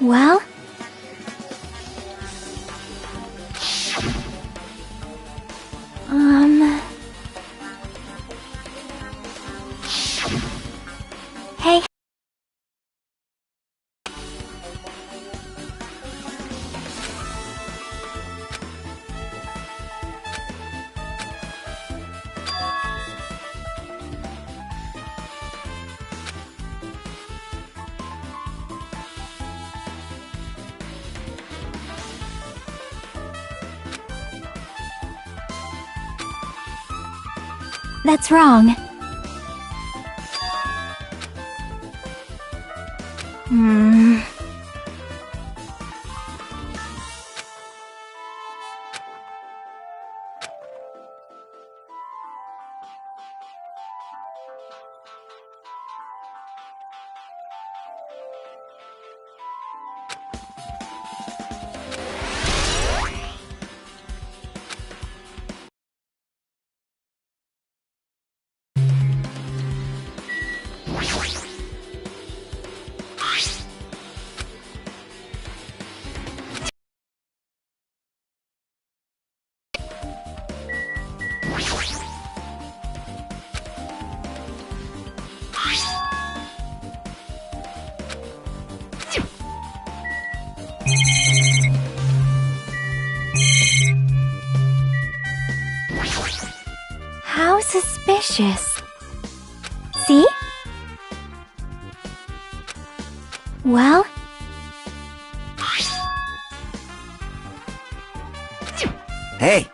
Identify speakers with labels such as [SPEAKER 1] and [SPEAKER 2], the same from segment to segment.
[SPEAKER 1] Well? Hey. That's wrong. How suspicious. See? Well?
[SPEAKER 2] Hey!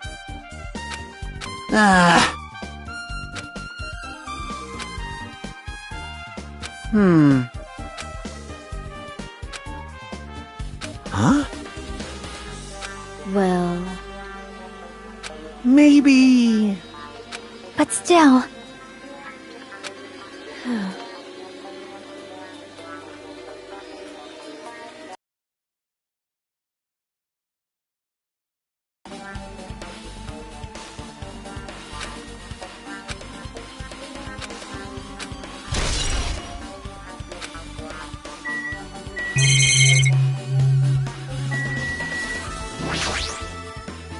[SPEAKER 2] Huh?
[SPEAKER 1] Well...
[SPEAKER 2] Maybe...
[SPEAKER 1] But still...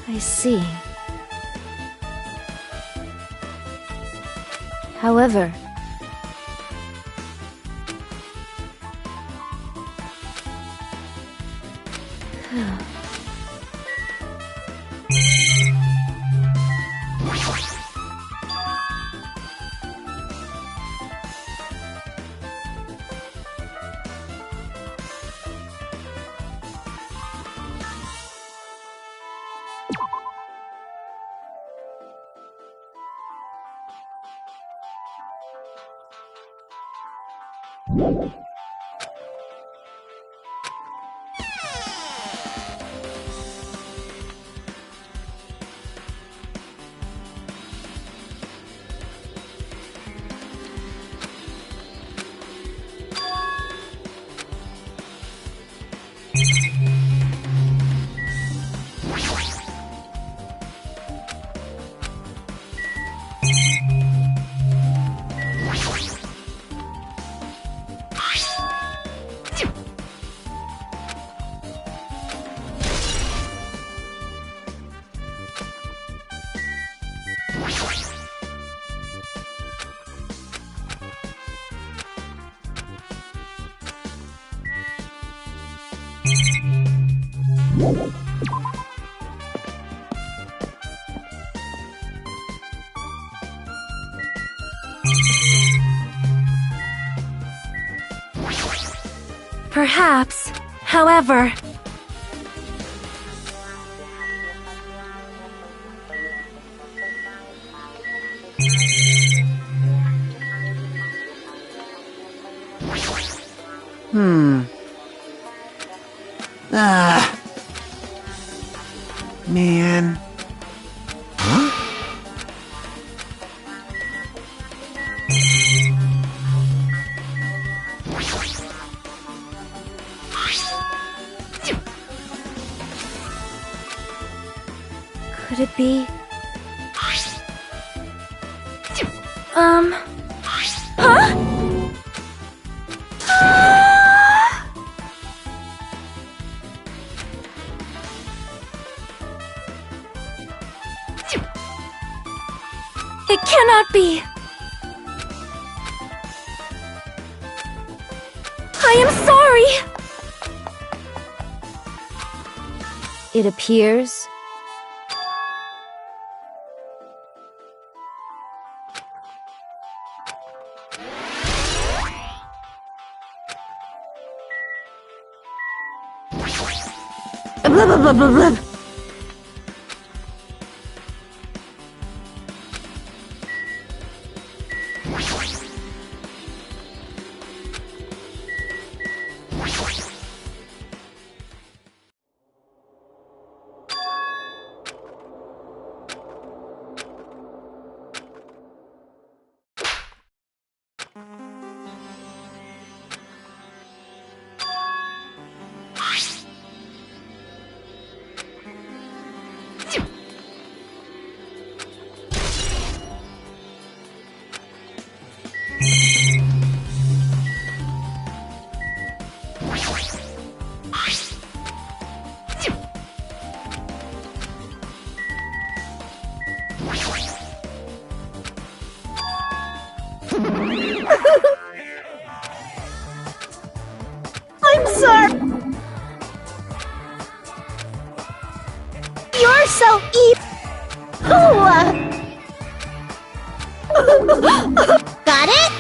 [SPEAKER 1] I see. However... Perhaps, however...
[SPEAKER 2] Man. Huh?
[SPEAKER 1] Could it be... Huh? It cannot be! I am sorry! It appears... Blah, blah, blah, blah, blah. I'm sorry. You're so Got it?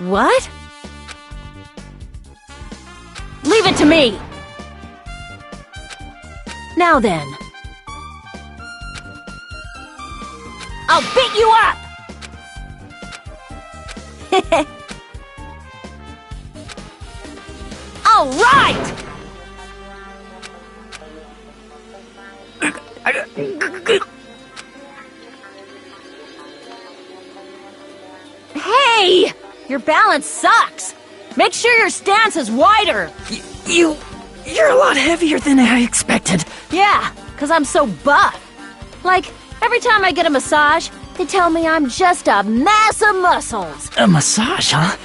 [SPEAKER 1] What? Leave it to me! Now then. I'll beat you up! All right! Hey! Your balance sucks! Make sure your stance is wider!
[SPEAKER 3] You're a lot heavier than I expected.
[SPEAKER 1] Yeah, 'cause I'm so buff. Like, every time I get a massage, they tell me I'm just a mass of muscles.
[SPEAKER 3] A massage, huh?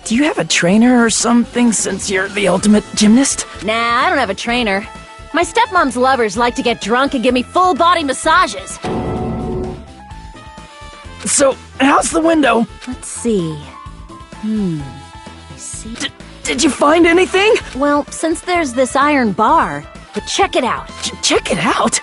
[SPEAKER 3] Do you have a trainer or something since you're the ultimate gymnast?
[SPEAKER 1] Nah, I don't have a trainer. My stepmom's lovers like to get drunk and give me full-body massages.
[SPEAKER 3] So, how's the window?
[SPEAKER 1] Let's see. I see.
[SPEAKER 3] Did you find anything?
[SPEAKER 1] Well, since there's this iron bar, but check it out.
[SPEAKER 3] Check it out.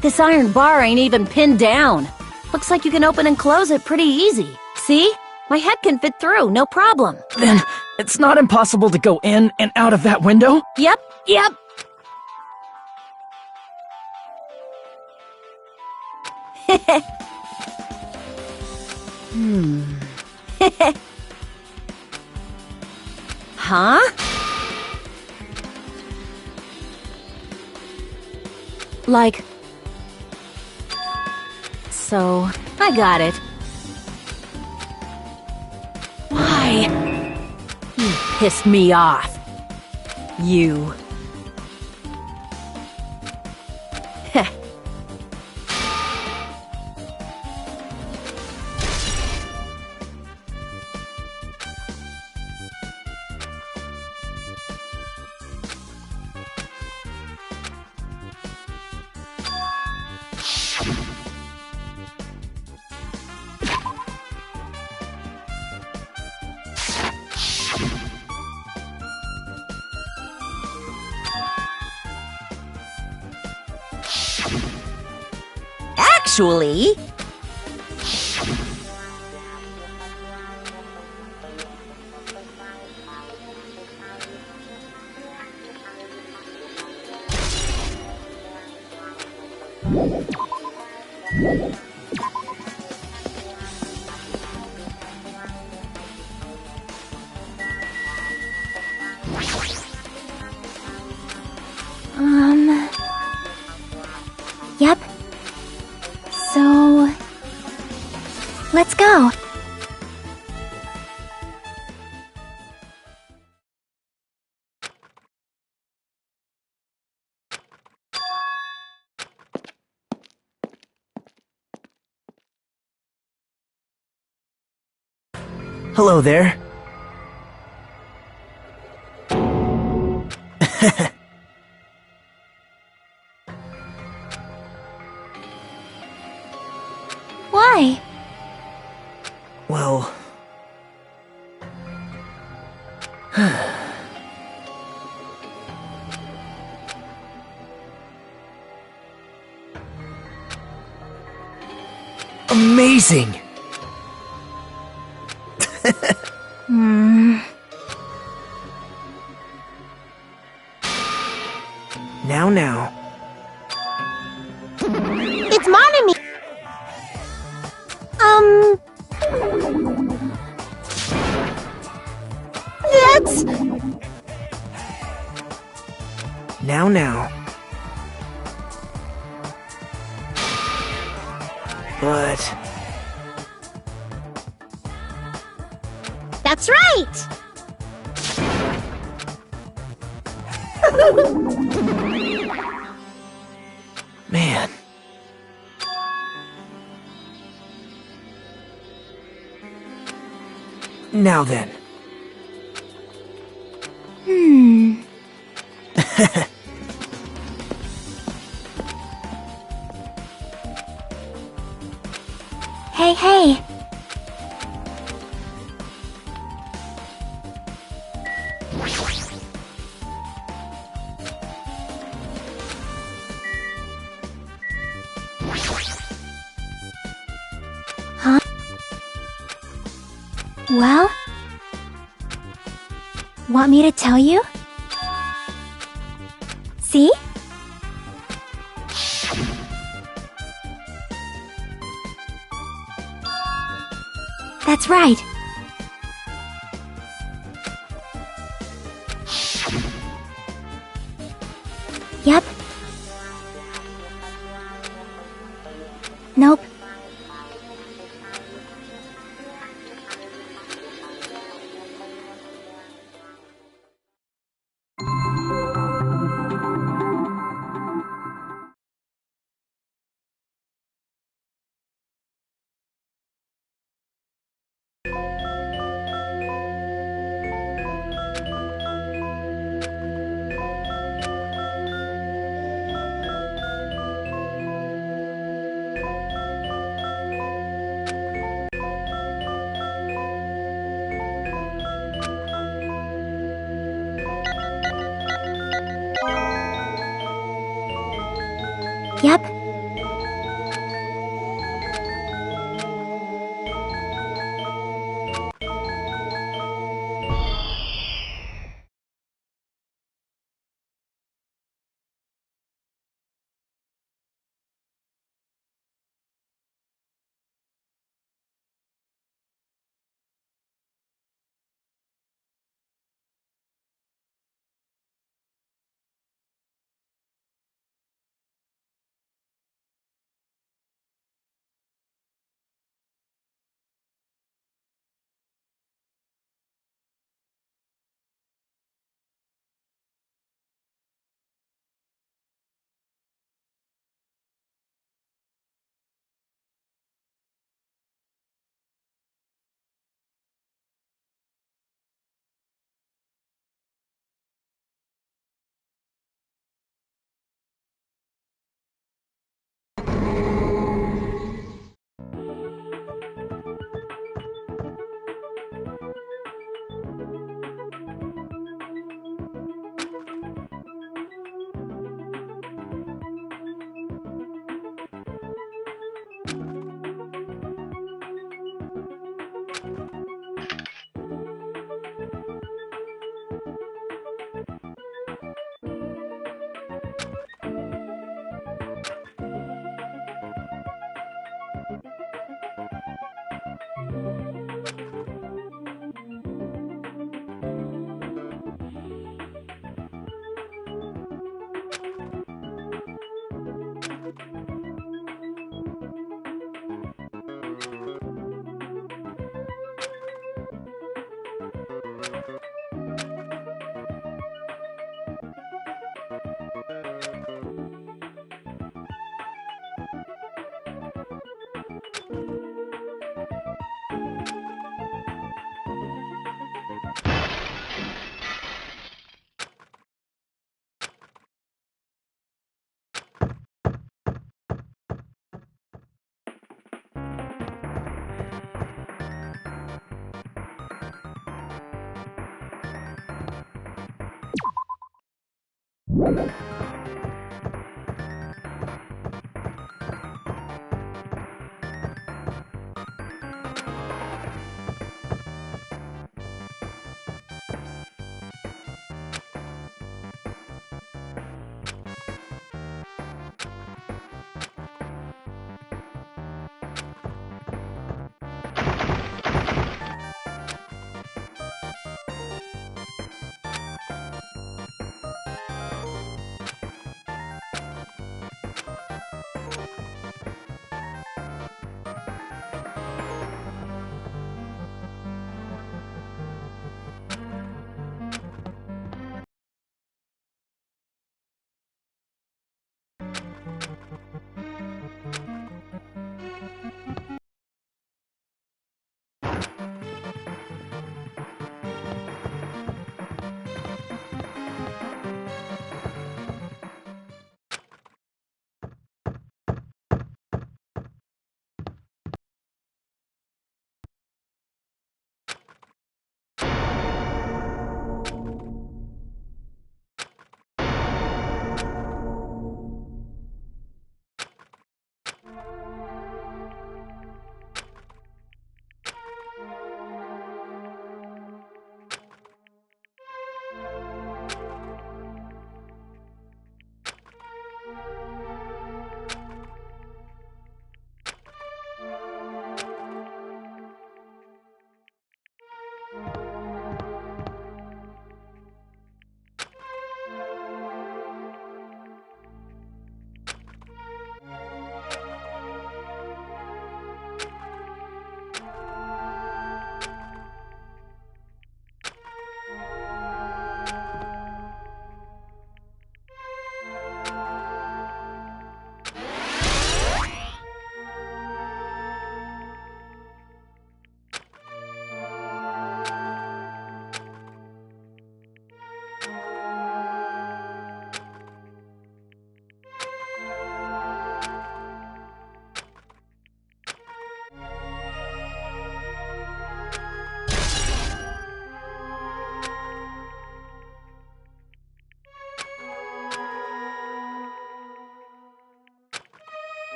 [SPEAKER 1] This iron bar ain't even pinned down. Looks like you can open and close it pretty easy. See? My head can fit through, no problem.
[SPEAKER 3] Then, it's not impossible to go in and out of that window?
[SPEAKER 1] Yep. Huh? Like... So, I got it. Why? You pissed me off. You. Heh. Actually...
[SPEAKER 4] Yep. So... let's go.
[SPEAKER 3] Hello there.
[SPEAKER 4] Why?
[SPEAKER 3] Well... Amazing! Now.
[SPEAKER 4] It's Monami! That's...
[SPEAKER 3] Now. But...
[SPEAKER 4] That's right!
[SPEAKER 3] Man. Now then.
[SPEAKER 4] Hey. Huh? Well? Want me to tell you? See? That's right. Yep. Nope. Yep.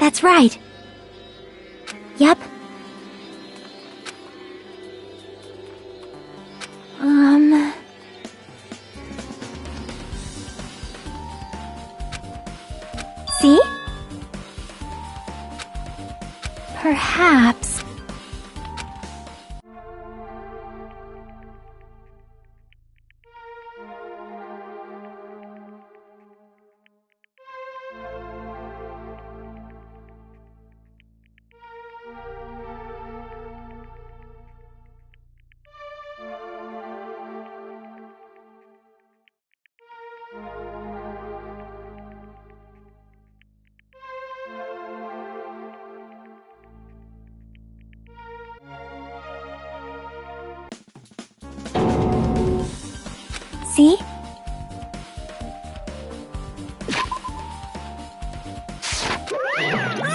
[SPEAKER 4] That's right. Yep. See? Perhaps... See?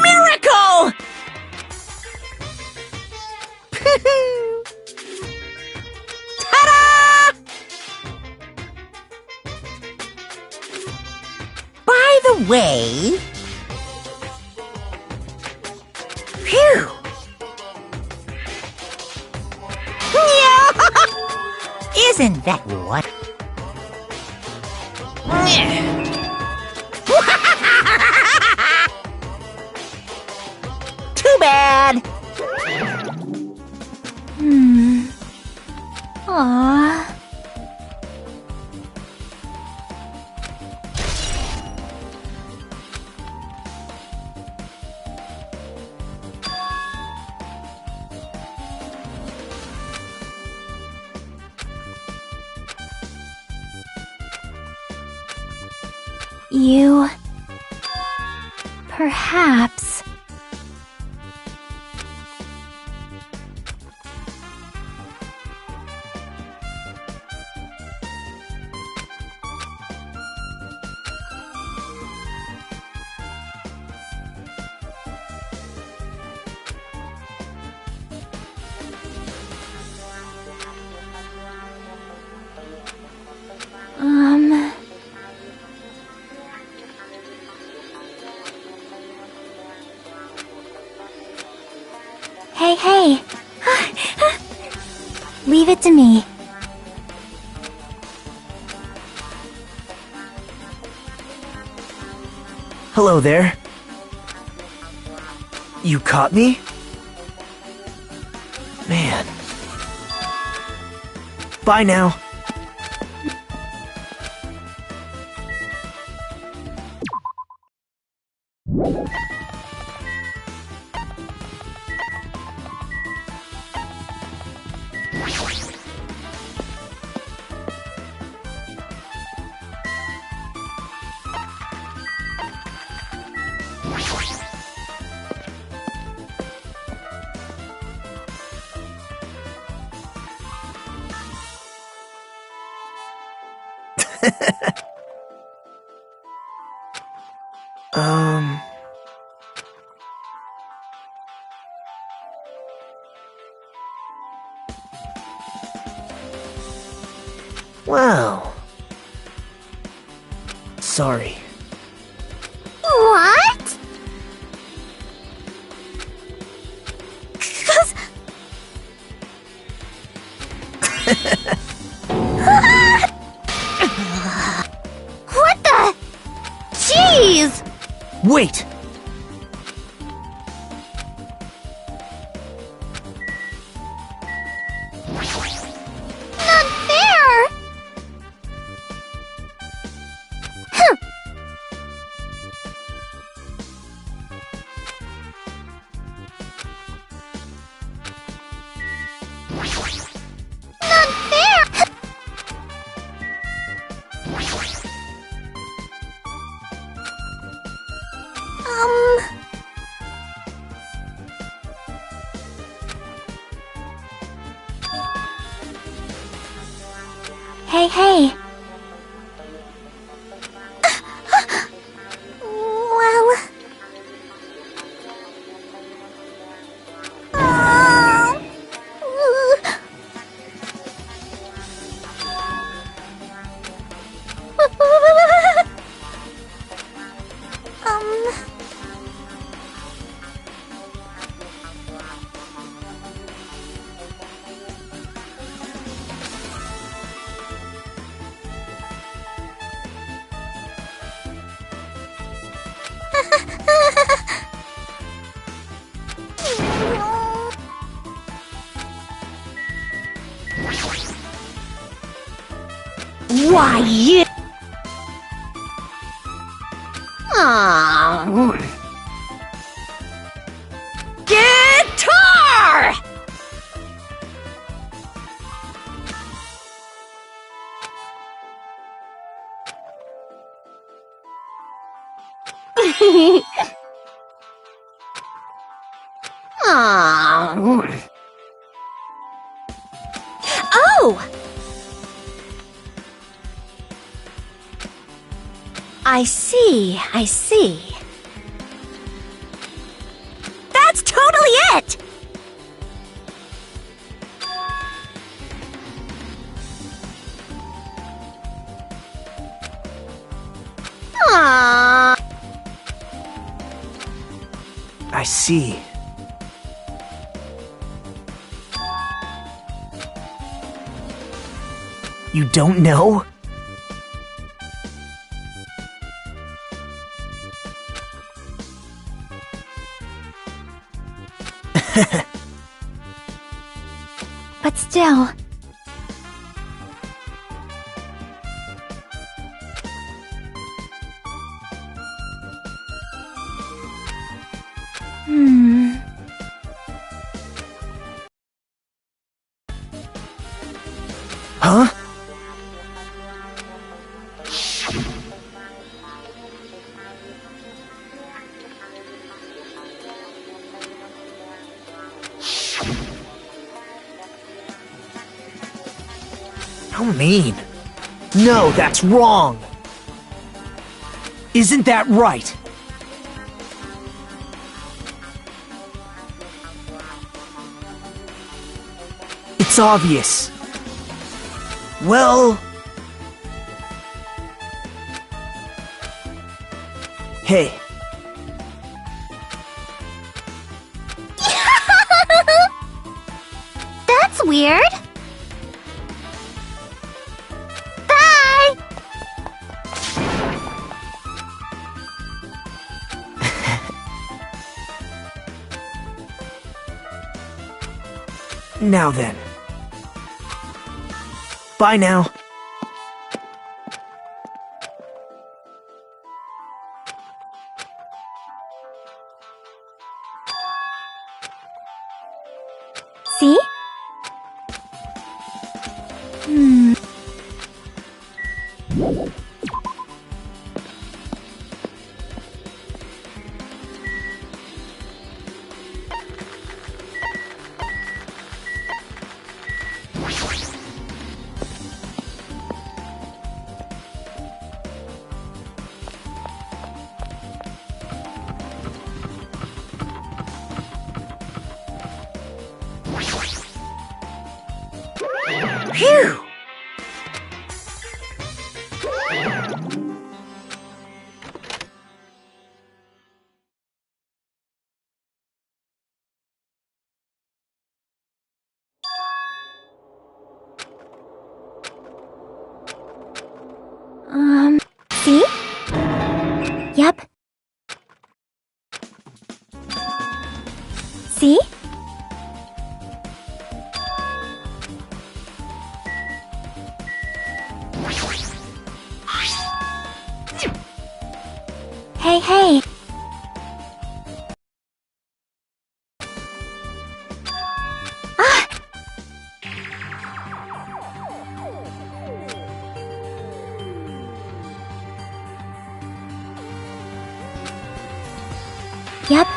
[SPEAKER 3] Miracle! Ta-da!
[SPEAKER 5] By the way... Phew! Isn't that what? Too bad!
[SPEAKER 4] Aww. You... perhaps... Hey, hey! Leave it to me.
[SPEAKER 3] Hello there. You caught me? Man. Bye now. Well... Sorry.
[SPEAKER 4] What? What the? Jeez!
[SPEAKER 3] Wait!
[SPEAKER 4] Not fair! Huh. Not fair! Hey, hey. Well...
[SPEAKER 1] Why, you... Aww. Guitar! Aww. Oh! I see, I see. That's totally it! Aww.
[SPEAKER 3] I see. You don't know?
[SPEAKER 4] But still...
[SPEAKER 3] Huh? How mean. No, that's wrong. Isn't that right? It's obvious. Well... Hey.
[SPEAKER 4] That's weird. Bye!
[SPEAKER 3] Now then. Bye now.
[SPEAKER 4] See?
[SPEAKER 3] Phew!
[SPEAKER 4] See? Yep. See? Hey, hey. Yep.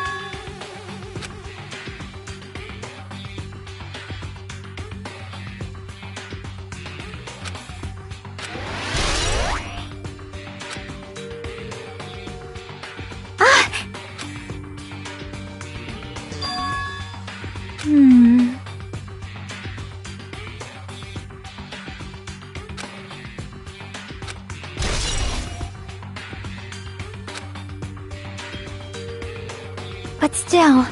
[SPEAKER 4] But still...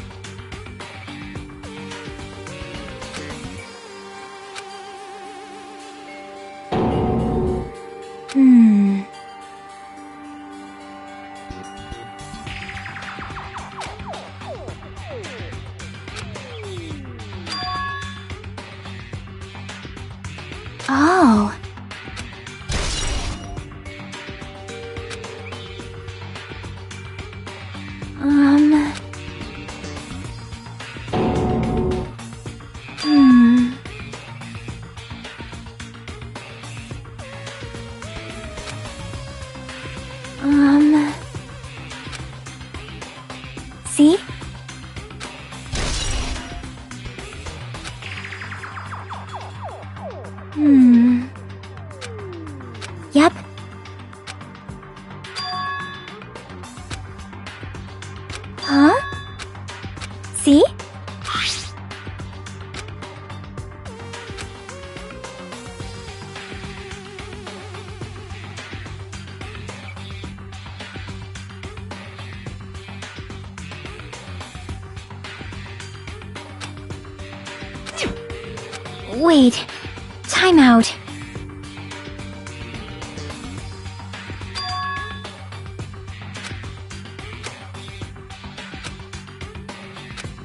[SPEAKER 4] Oh. Hmm. See? Yep. Huh? See? Wait. Time out.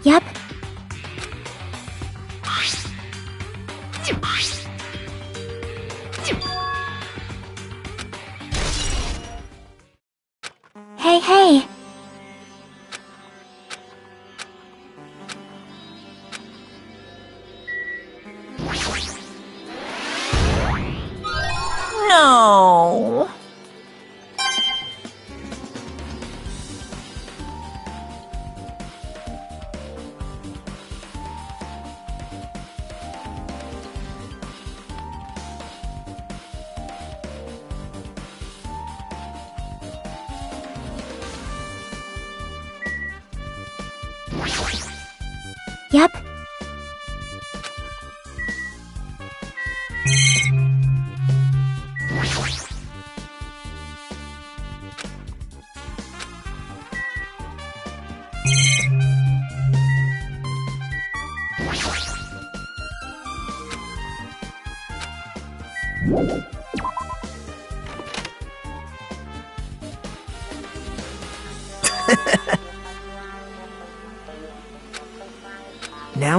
[SPEAKER 4] Yep. Hey, hey.
[SPEAKER 5] No.
[SPEAKER 4] Yep.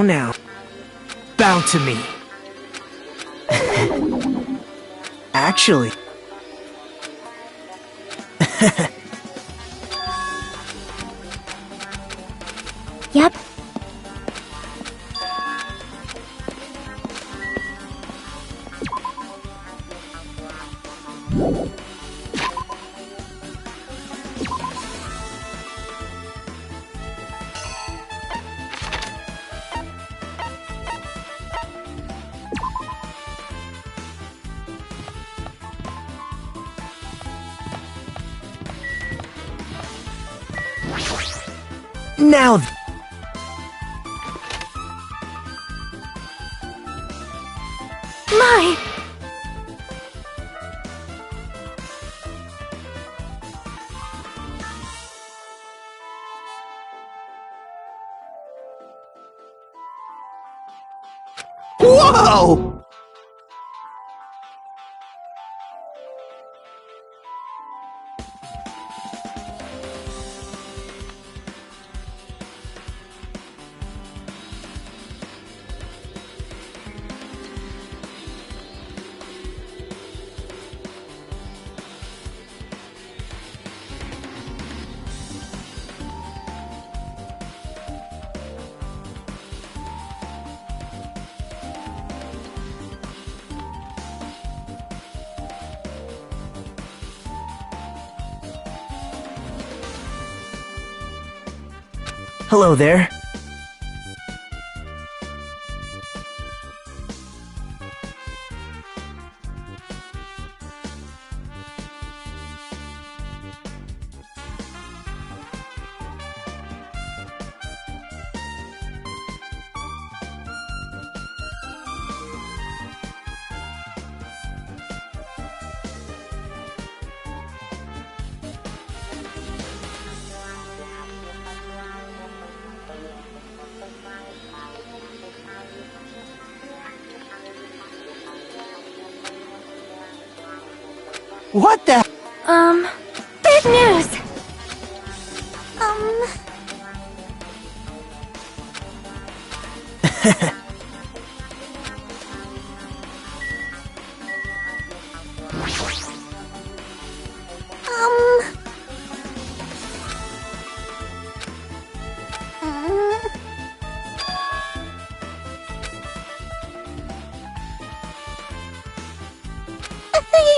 [SPEAKER 3] Now. Bow to me. Actually.
[SPEAKER 4] Yep.
[SPEAKER 3] Now.
[SPEAKER 4] My!
[SPEAKER 3] Whoa! Hello there. What the?
[SPEAKER 4] Big news! Well...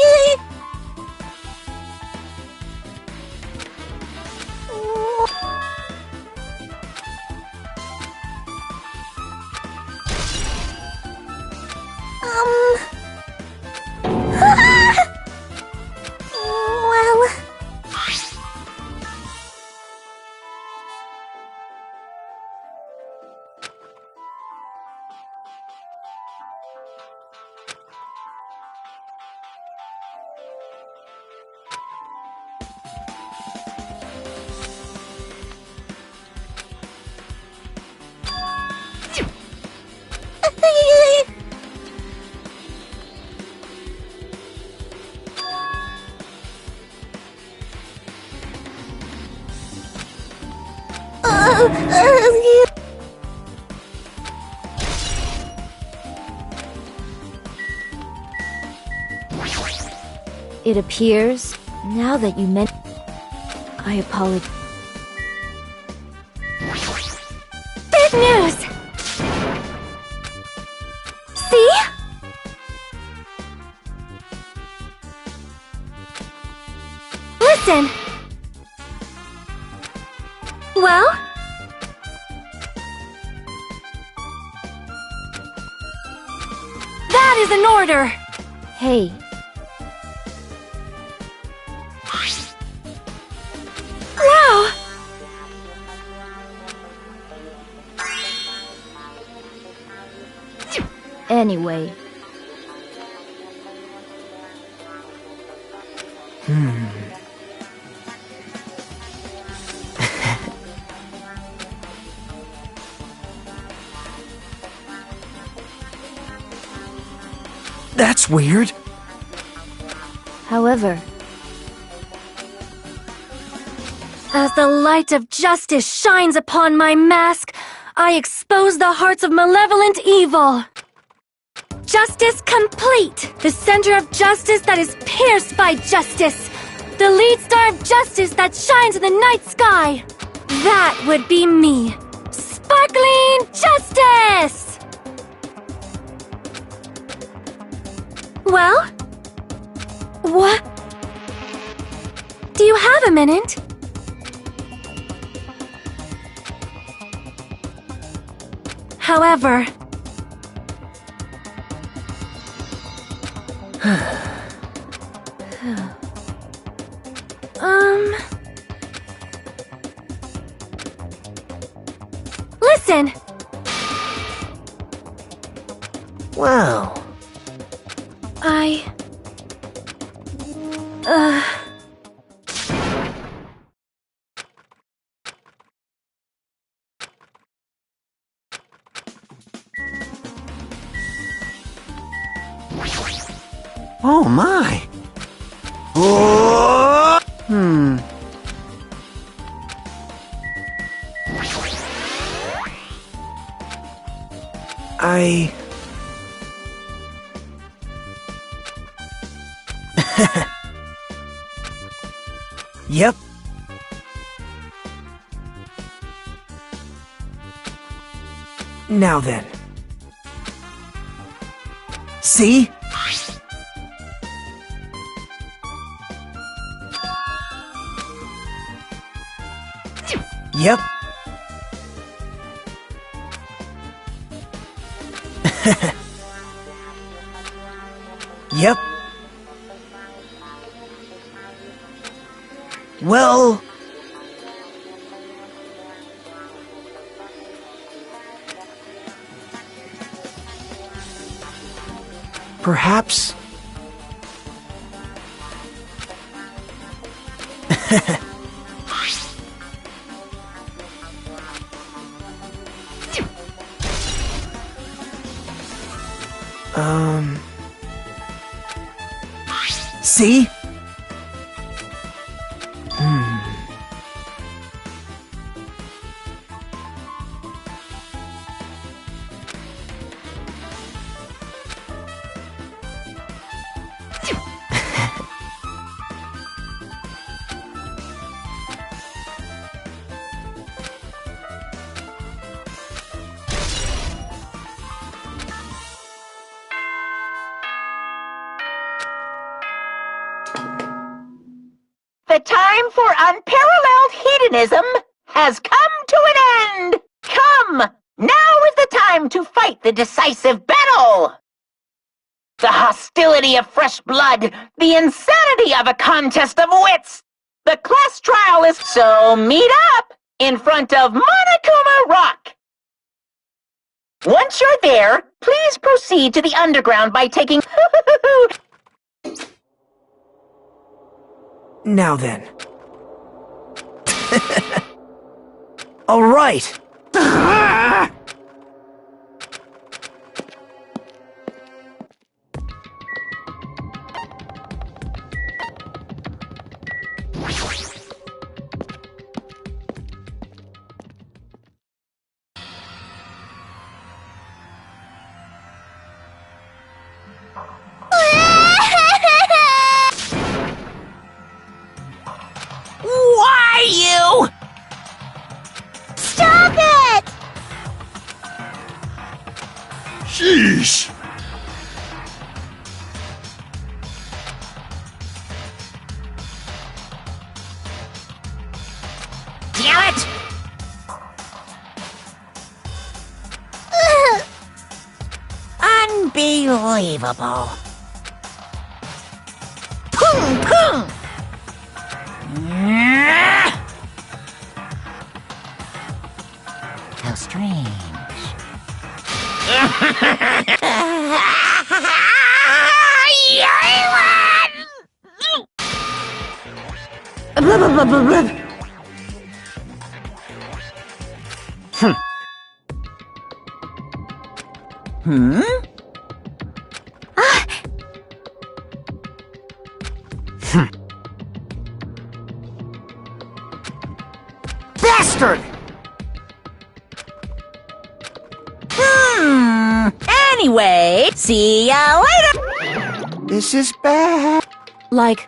[SPEAKER 1] It appears, now that you mention... I apologize.
[SPEAKER 4] Big news! See? Listen! Well? That is an order!
[SPEAKER 1] Hey,
[SPEAKER 4] Wow!
[SPEAKER 1] anyway.
[SPEAKER 3] That's weird.
[SPEAKER 1] However,
[SPEAKER 4] As the light of justice shines upon my mask, I expose the hearts of malevolent evil. Justice complete! The center of justice that is pierced by justice! The lead star of justice that shines in the night sky! That would be me! Sparkling justice! Well? What? Do you have a minute? However... Listen!
[SPEAKER 2] Wow. Oh my. Oh!
[SPEAKER 3] Yep. Now then. See? Yep. Yep. Well... Perhaps... See?
[SPEAKER 6] The time for unparalleled hedonism has come to an end! Come! Now is the time to fight the decisive battle! The hostility of fresh blood, the insanity of a contest of wits! The class trial is so meet up in front of Monokuma Rock! Once you're there, please proceed to the underground by taking
[SPEAKER 3] Now then. All right.
[SPEAKER 5] Why you?
[SPEAKER 1] Stop it!
[SPEAKER 7] Sheesh!
[SPEAKER 5] Damn it! Unbelievable. Pum pum! How strange. Hmm?
[SPEAKER 3] Bastard!
[SPEAKER 5] Anyway, see ya later!
[SPEAKER 2] This is bad.
[SPEAKER 1] Like,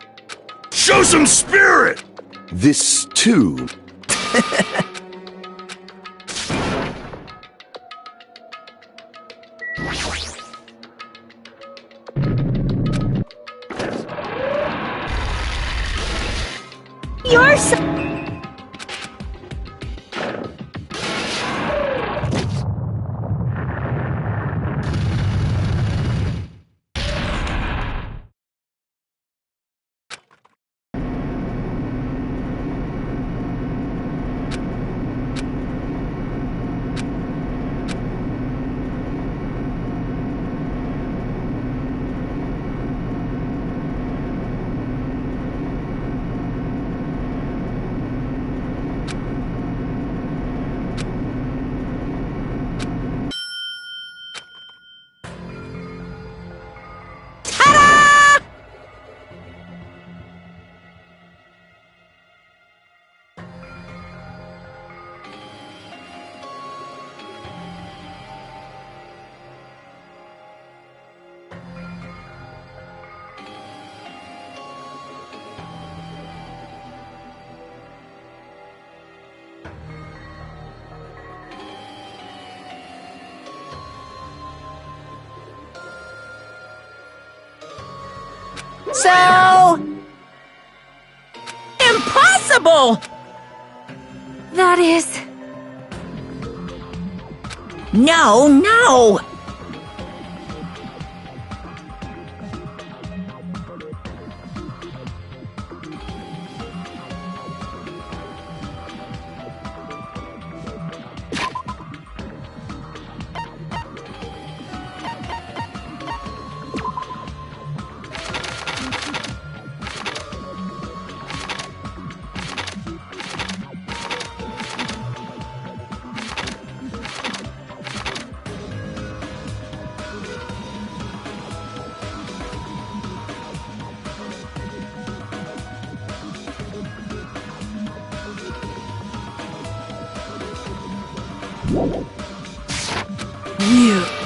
[SPEAKER 7] Show some spirit!
[SPEAKER 2] This too.
[SPEAKER 1] you're so...
[SPEAKER 5] So... impossible!
[SPEAKER 4] That is...
[SPEAKER 5] No, no!
[SPEAKER 3] You.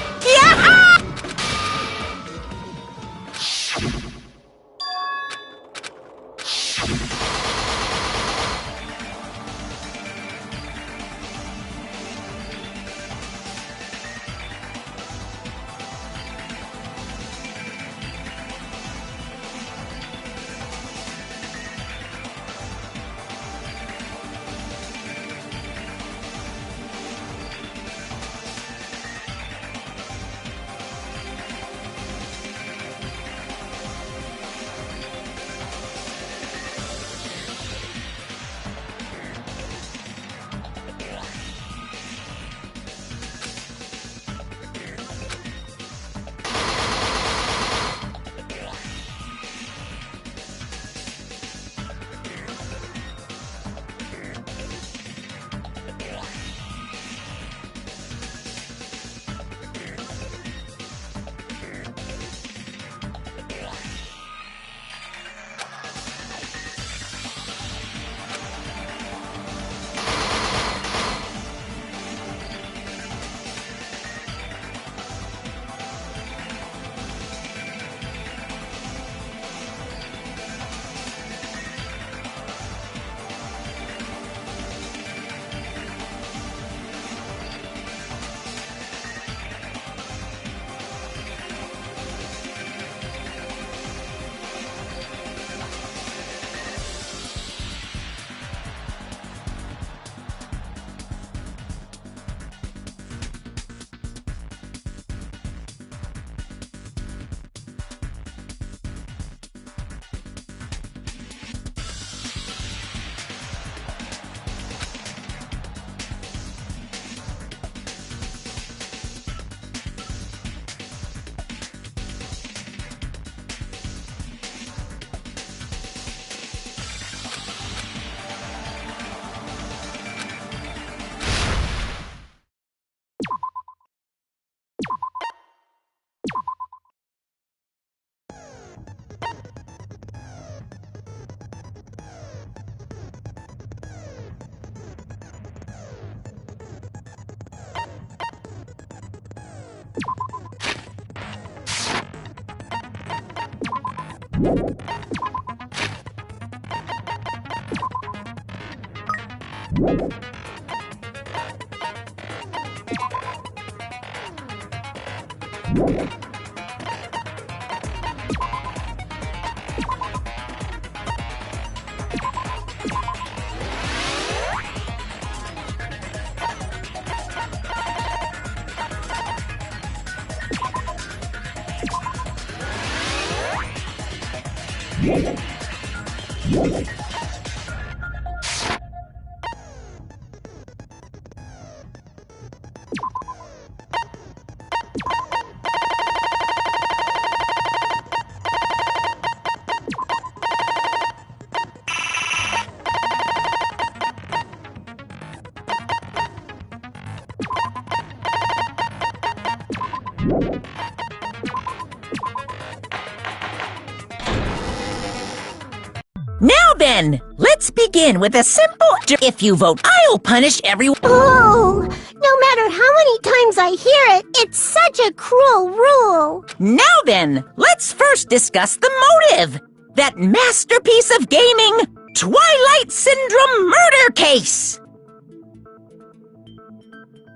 [SPEAKER 5] Now then, let's begin with a simple. If you vote, I'll punish everyone.
[SPEAKER 8] Oh, no matter how many times I hear it, it's such a cruel rule.
[SPEAKER 5] Now then, let's first discuss the motive. That masterpiece of gaming, Twilight Syndrome murder case.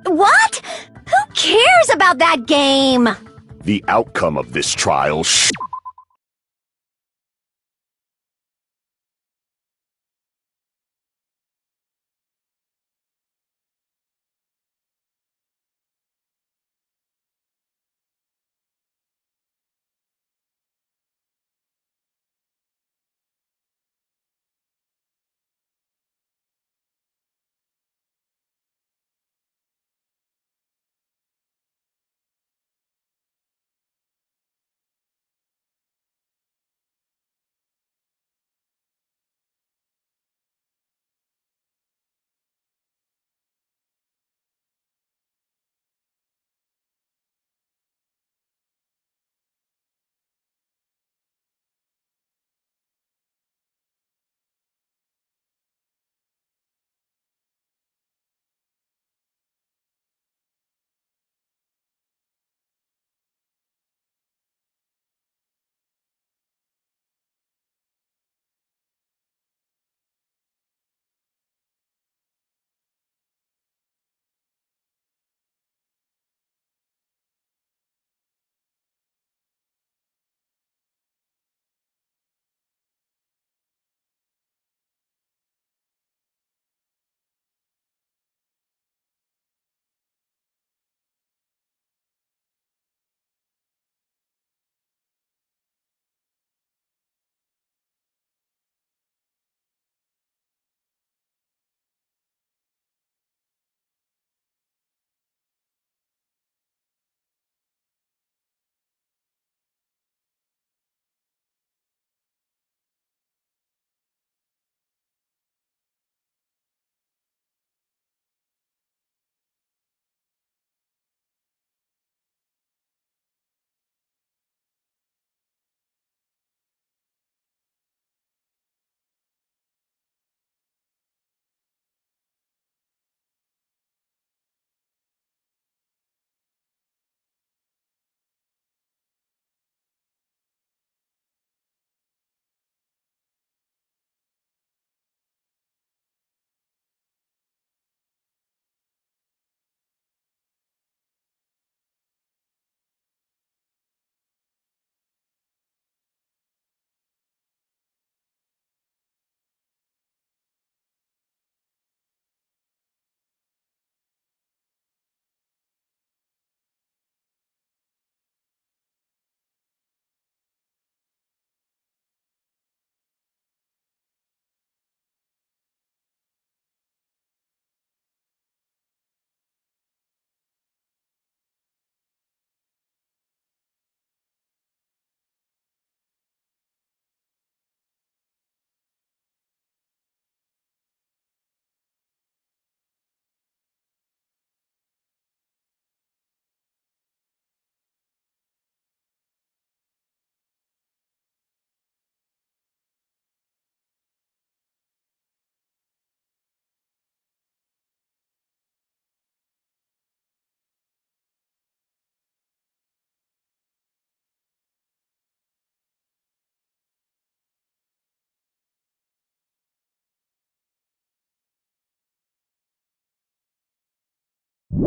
[SPEAKER 8] What? Who cares about that game?
[SPEAKER 2] The outcome of this trial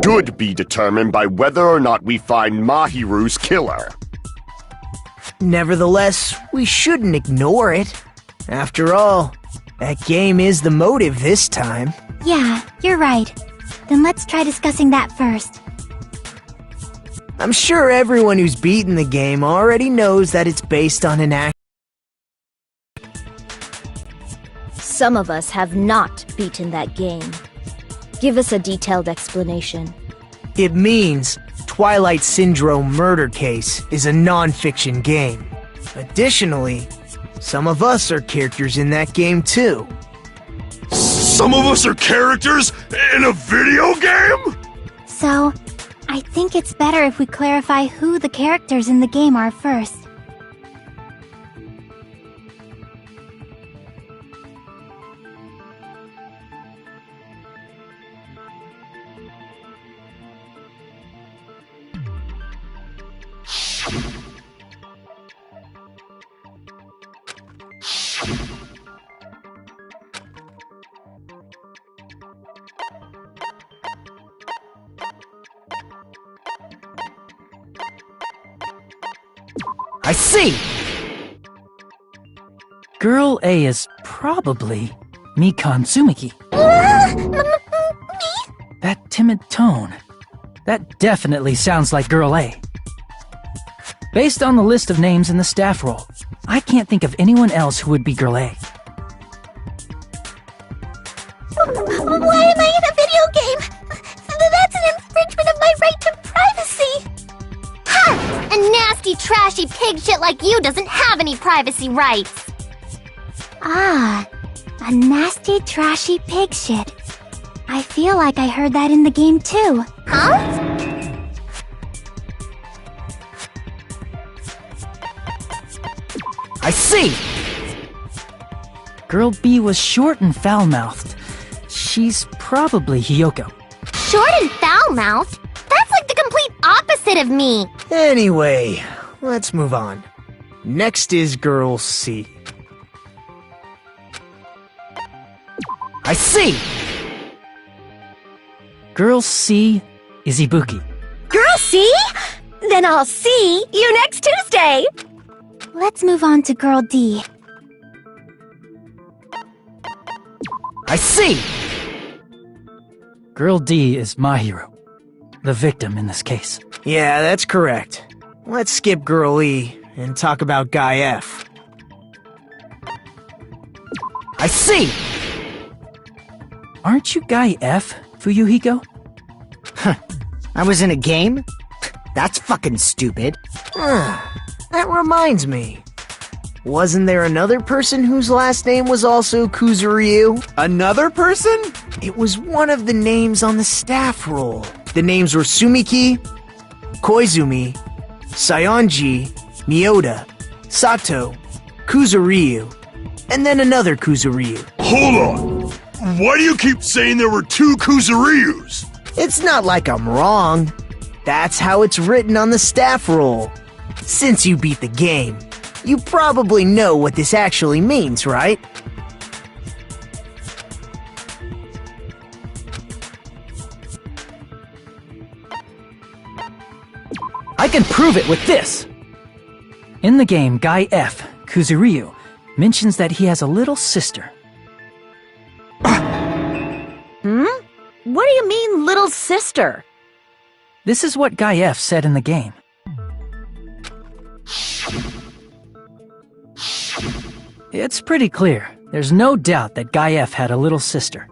[SPEAKER 2] could be determined by whether or not we find Mahiru's killer.
[SPEAKER 9] Nevertheless, we shouldn't ignore it. After all, that game is the motive this time.
[SPEAKER 8] Yeah, you're right. Then let's try discussing that first.
[SPEAKER 9] I'm sure everyone who's beaten the game already knows that it's based on an act.
[SPEAKER 1] Some of us have not beaten that game. Give us a detailed explanation.
[SPEAKER 9] It means Twilight Syndrome Murder Case is a non-fiction game. Additionally, some of us are characters in that game too.
[SPEAKER 7] Some of us are characters in a video game?
[SPEAKER 8] So, I think it's better if we clarify who the characters in the game are first.
[SPEAKER 9] I see!
[SPEAKER 3] Girl A is probably Mikan Tsumiki. That timid tone. That definitely sounds like Girl A. Based on the list of names in the staff roll, I can't think of anyone else who would be Girl A.
[SPEAKER 8] Why am I in a video game? That's an infringement of my right to privacy! Ha! A nasty, trashy pig shit like you doesn't have any privacy rights! Ah, a nasty, trashy pig shit. I feel like I heard that in the game too. Huh?
[SPEAKER 9] I see!
[SPEAKER 3] Girl B was short and foul-mouthed. She's probably Hiyoko.
[SPEAKER 8] Short and foul-mouthed? That's like the complete opposite of me!
[SPEAKER 9] Anyway, let's move on. Next is Girl C. I see!
[SPEAKER 3] Girl C is Ibuki.
[SPEAKER 1] Girl C? Then I'll see you next Tuesday!
[SPEAKER 8] Let's move on to Girl D.
[SPEAKER 9] I see!
[SPEAKER 3] Girl D is Mahiru, the victim in this case.
[SPEAKER 9] Yeah, that's correct. Let's skip Girl E and talk about Guy F. I see!
[SPEAKER 3] Aren't you Guy F, Fuyuhiko?
[SPEAKER 9] I was in a game? That's fucking stupid. That reminds me. Wasn't there another person whose last name was also Kuzuryu?
[SPEAKER 10] Another person?
[SPEAKER 9] It was one of the names on the staff roll. The names were Sumiki, Koizumi, Sayonji, Miyoda, Sato, Kuzuryu, and then another Kuzuryu.
[SPEAKER 7] Hold on. Why do you keep saying there were two Kuzuryus?
[SPEAKER 9] It's not like I'm wrong. That's how it's written on the staff roll. Since you beat the game, you probably know what this actually means, right?
[SPEAKER 3] I can prove it with this! In the game, Guy F, Kuzuryu, mentions that he has a little sister.
[SPEAKER 1] What do you mean, little sister?
[SPEAKER 3] This is what Guy F said in the game. It's pretty clear. There's no doubt that Guy F had a little sister.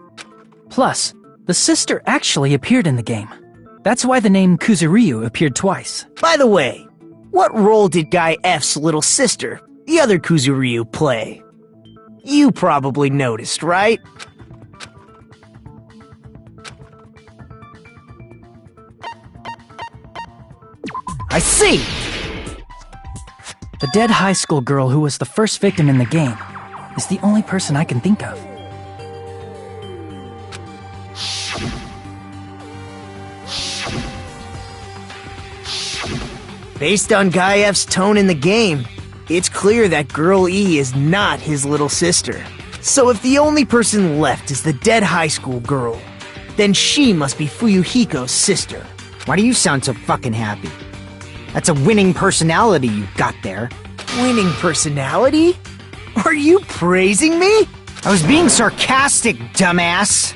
[SPEAKER 3] Plus, the sister actually appeared in the game. That's why the name Kuzuryu appeared twice.
[SPEAKER 9] By the way, what role did Guy F's little sister, the other Kuzuryu, play? You probably noticed, right? I see!
[SPEAKER 3] The dead high school girl who was the first victim in the game is the only person I can think of.
[SPEAKER 9] Based on Guy F's tone in the game, it's clear that Girl E is not his little sister. So if the only person left is the dead high school girl, then she must be Fuyuhiko's sister.
[SPEAKER 10] Why do you sound so fucking happy? That's a winning personality you've got there.
[SPEAKER 9] Winning personality? Are you praising me?
[SPEAKER 10] I was being sarcastic, dumbass.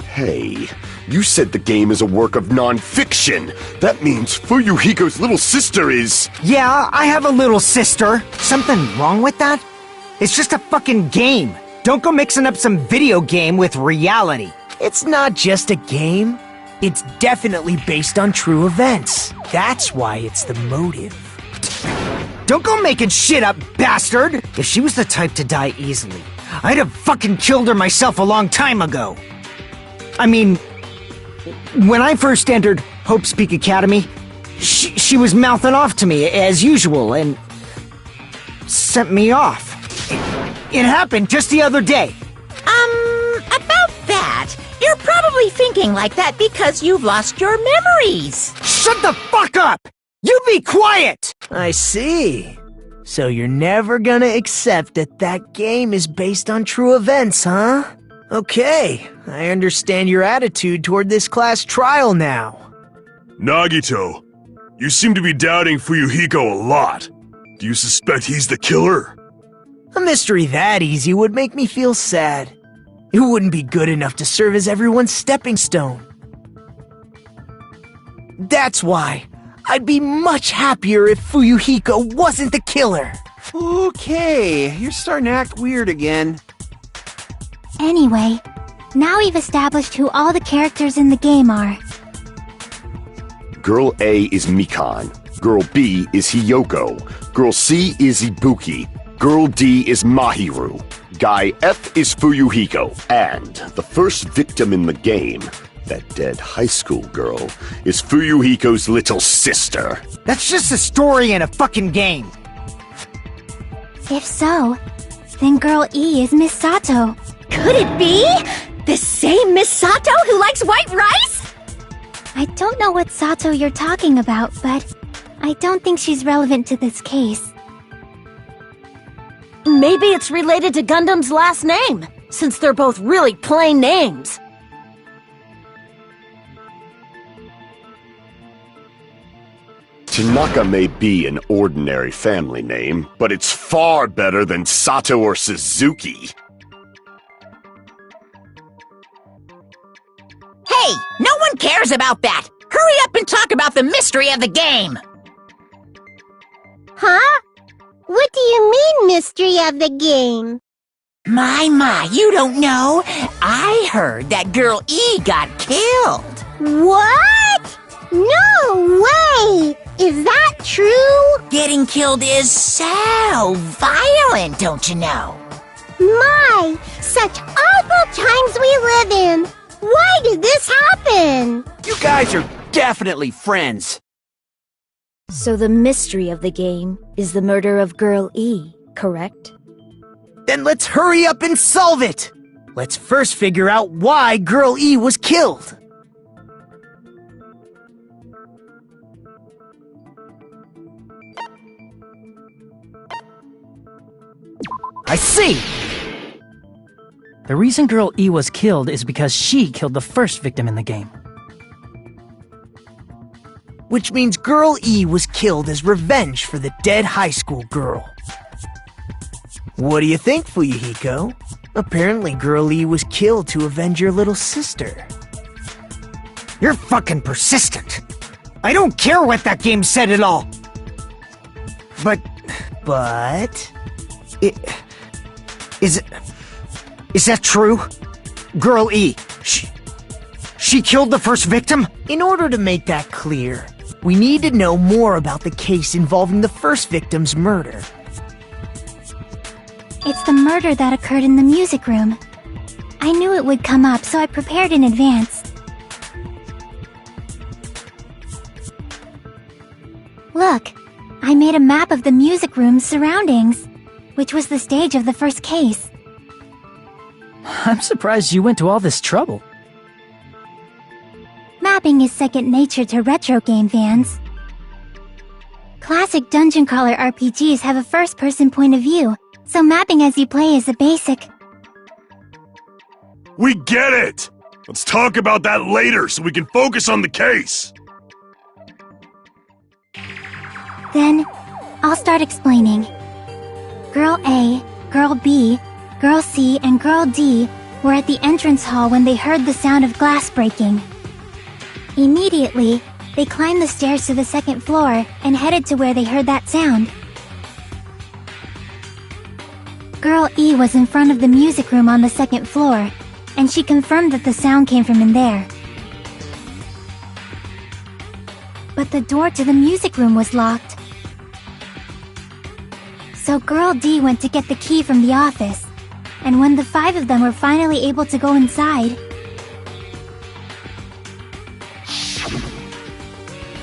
[SPEAKER 2] Hey, you said the game is a work of non-fiction. That means Fuyuhiko's little sister is...
[SPEAKER 10] Yeah, I have a little sister. Something wrong with that? It's just a fucking game. Don't go mixing up some video game with reality.
[SPEAKER 9] It's not just a game. It's definitely based on true events. That's why it's the motive.
[SPEAKER 10] Don't go making shit up, bastard! If she was the type to die easily, I'd have fucking killed her myself a long time ago. I mean, when I first entered Hope's Peak Academy, she was mouthing off to me as usual and sent me off. It happened just the other day.
[SPEAKER 5] About that, you're probably thinking like that because you've lost your memories.
[SPEAKER 10] Shut the fuck up! You be quiet!
[SPEAKER 9] I see. So you're never gonna accept that that game is based on true events, huh? Okay, I understand your attitude toward this class trial now.
[SPEAKER 7] Nagito, you seem to be doubting Fuyuhiko a lot. Do you suspect he's the killer?
[SPEAKER 9] A mystery that easy would make me feel sad. It wouldn't be good enough to serve as everyone's stepping stone. That's why I'd be much happier if Fuyuhiko wasn't the killer.
[SPEAKER 11] Okay, you're starting to act weird again.
[SPEAKER 8] Anyway, now we've established who all the characters in the game are.
[SPEAKER 2] Girl A is Mikan. Girl B is Hiyoko. Girl C is Ibuki. Girl D is Mahiru. Guy F is Fuyuhiko. And the first victim in the game, that dead high school girl, is Fuyuhiko's little sister.
[SPEAKER 10] That's just a story in a fucking game.
[SPEAKER 8] If so, then Girl E is Miss Sato.
[SPEAKER 4] Could it be? The same Miss Sato who likes white rice?
[SPEAKER 8] I don't know what Sato you're talking about, but I don't think she's relevant to this case.
[SPEAKER 1] Maybe it's related to Gundam's last name, since they're both really plain names.
[SPEAKER 2] Tanaka may be an ordinary family name, but it's far better than Sato or Suzuki.
[SPEAKER 5] Hey, no one cares about that. Hurry up and talk about the mystery of the game.
[SPEAKER 8] Huh? What do you mean, mystery of the game?
[SPEAKER 5] My, you don't know. I heard that Girl E got killed.
[SPEAKER 8] What? No way! Is that true?
[SPEAKER 5] Getting killed is so violent, don't you know?
[SPEAKER 8] My, such awful times we live in. Why did this happen?
[SPEAKER 11] You guys are definitely friends.
[SPEAKER 1] So the mystery of the game is the murder of Girl E, correct?
[SPEAKER 9] Then let's hurry up and solve it! Let's first figure out why Girl E was killed. I see!
[SPEAKER 3] The reason Girl E was killed is because she killed the first victim in the game.
[SPEAKER 9] Which means Girl E was killed as revenge for the dead high school girl. What do you think, Fuyuhiko? Apparently Girl E was killed to avenge your little sister.
[SPEAKER 10] You're fucking persistent. I don't care what that game said at all. But... Is that true? Girl E, she killed the first victim?
[SPEAKER 9] In order to make that clear, we need to know more about the case involving the first victim's murder.
[SPEAKER 8] It's the murder that occurred in the music room. I knew it would come up, so I prepared in advance. Look, I made a map of the music room's surroundings, which was the stage of the first case.
[SPEAKER 3] I'm surprised you went to all this trouble.
[SPEAKER 8] Mapping is second nature to retro game fans. Classic dungeon crawler RPGs have a first-person point of view, so mapping as you play is a basic.
[SPEAKER 7] We get it! Let's talk about that later so we can focus on the case.
[SPEAKER 8] Then, I'll start explaining. Girl A, Girl B, Girl C, and Girl D were at the entrance hall when they heard the sound of glass breaking. Immediately, they climbed the stairs to the second floor and headed to where they heard that sound. Girl E was in front of the music room on the second floor, and she confirmed that the sound came from in there. But the door to the music room was locked. So Girl D went to get the key from the office, and when the 5 of them were finally able to go inside,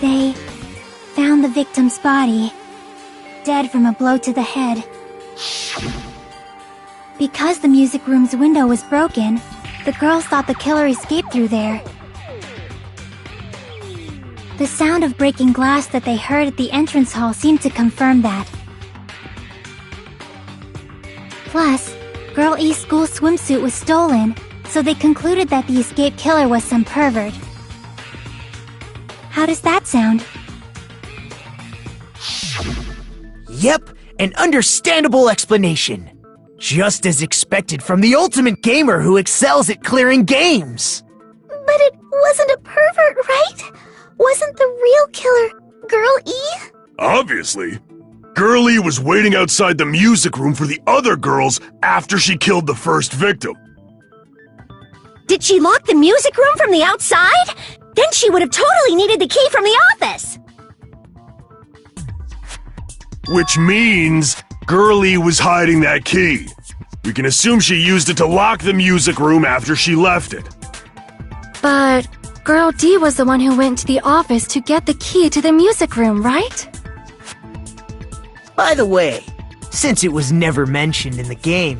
[SPEAKER 8] they found the victim's body, dead from a blow to the head. Because the music room's window was broken, the girls thought the killer escaped through there. The sound of breaking glass that they heard at the entrance hall seemed to confirm that. Plus, Girl E's school swimsuit was stolen, so they concluded that the escaped killer was some pervert. How does that sound?
[SPEAKER 9] Yep, an understandable explanation. Just as expected from the ultimate gamer who excels at clearing games.
[SPEAKER 8] But it wasn't a pervert, right? Wasn't the real killer Girl E?
[SPEAKER 7] Obviously. Girl E was waiting outside the music room for the other girls after she killed the first victim.
[SPEAKER 1] Did she lock the music room from the outside? Then she would have totally needed the key from the office.
[SPEAKER 7] Which means Girl E was hiding that key. We can assume she used it to lock the music room after she left it.
[SPEAKER 4] But Girl D was the one who went to the office to get the key to the music room, right?
[SPEAKER 9] By the way, since it was never mentioned in the game,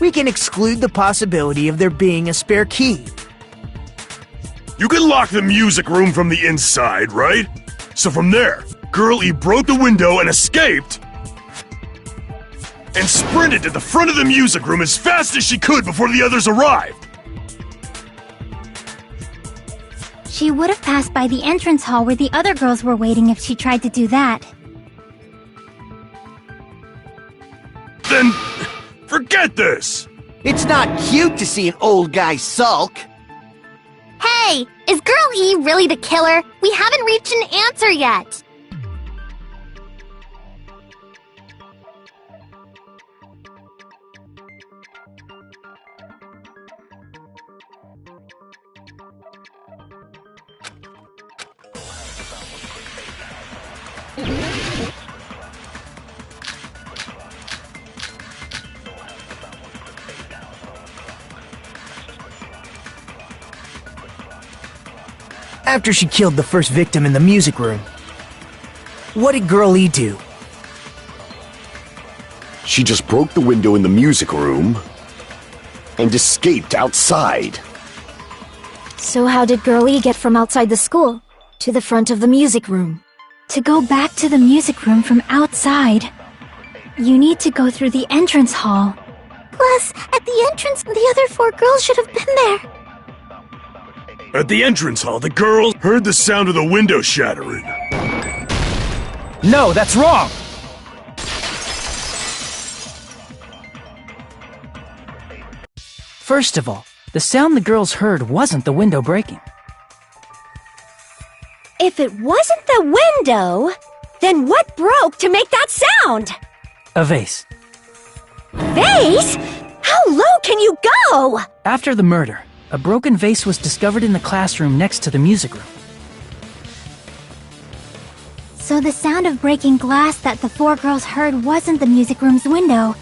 [SPEAKER 9] we can exclude the possibility of there being a spare key.
[SPEAKER 7] You can lock the music room from the inside, right? So from there, Girl E broke the window and escaped, and sprinted to the front of the music room as fast as she could before the others arrived.
[SPEAKER 8] She would have passed by the entrance hall where the other girls were waiting if she tried to do that.
[SPEAKER 7] Then, forget this!
[SPEAKER 9] It's not cute to see an old guy sulk.
[SPEAKER 8] Hey, is Girl E really the killer? We haven't reached an answer yet.
[SPEAKER 9] After she killed the first victim in the music room, what did Girl E do?
[SPEAKER 2] She just broke the window in the music room and escaped outside.
[SPEAKER 1] So how did Girl E get from outside the school to the front of the music room?
[SPEAKER 8] To go back to the music room from outside, you need to go through the entrance hall. Plus, at the entrance, the other 4 girls should have been there.
[SPEAKER 7] At the entrance hall, the girls heard the sound of the window shattering.
[SPEAKER 3] No, that's wrong! First of all, the sound the girls heard wasn't the window breaking.
[SPEAKER 1] If it wasn't the window, then what broke to make that sound?
[SPEAKER 3] A vase.
[SPEAKER 1] Vase? How low can you go?
[SPEAKER 3] After the murder, a broken vase was discovered in the classroom next to the music room.
[SPEAKER 8] So the sound of breaking glass that the 4 girls heard wasn't the music room's window.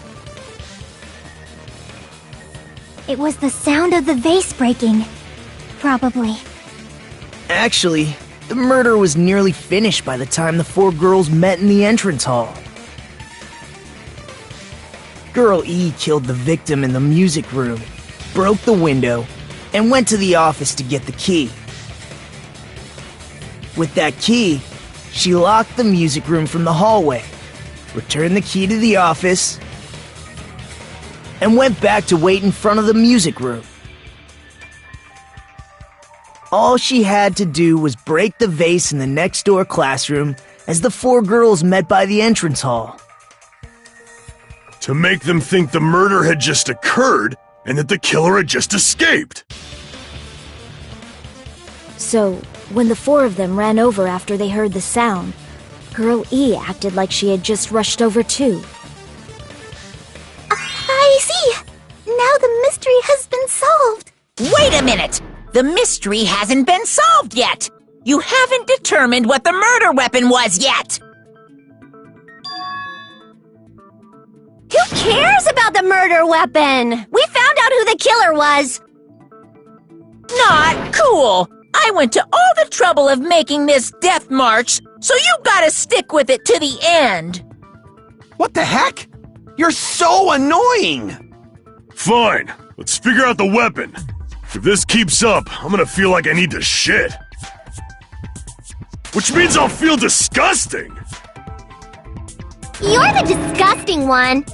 [SPEAKER 8] It was the sound of the vase breaking. Probably.
[SPEAKER 9] Actually, the murder was nearly finished by the time the 4 girls met in the entrance hall. Girl E killed the victim in the music room, broke the window, and went to the office to get the key. With that key, she locked the music room from the hallway, returned the key to the office, and went back to wait in front of the music room. All she had to do was break the vase in the next door classroom as the four girls met by the entrance hall.
[SPEAKER 7] To make them think the murder had just occurred and that the killer had just escaped.
[SPEAKER 1] So, when the four of them ran over after they heard the sound, Girl E acted like she had just rushed over too.
[SPEAKER 8] I see. Now the mystery has been solved.
[SPEAKER 5] Wait a minute! The mystery hasn't been solved yet! You haven't determined what the murder weapon was yet!
[SPEAKER 8] Who cares about the murder weapon? We found out who the killer was.
[SPEAKER 5] Not cool! I went to all the trouble of making this death march, so you gotta stick with it to the end!
[SPEAKER 11] What the heck? You're so annoying!
[SPEAKER 7] Fine, let's figure out the weapon. If this keeps up, I'm gonna feel like I need to shit. Which means I'll feel disgusting!
[SPEAKER 8] You're the disgusting one.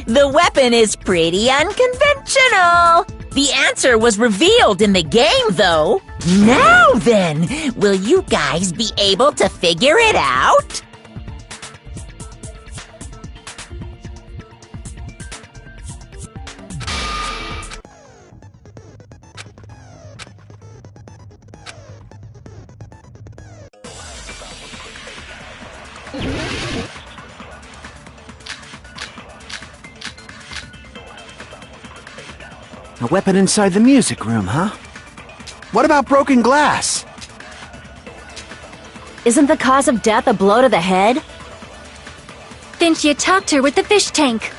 [SPEAKER 5] The weapon is pretty unconventional! The answer was revealed in the game, though. Now then, will you guys be able to figure it out?
[SPEAKER 11] A weapon inside the music room, huh? What about broken glass?
[SPEAKER 1] Isn't the cause of death a blow to the head?
[SPEAKER 4] Then she attacked her with the fish tank.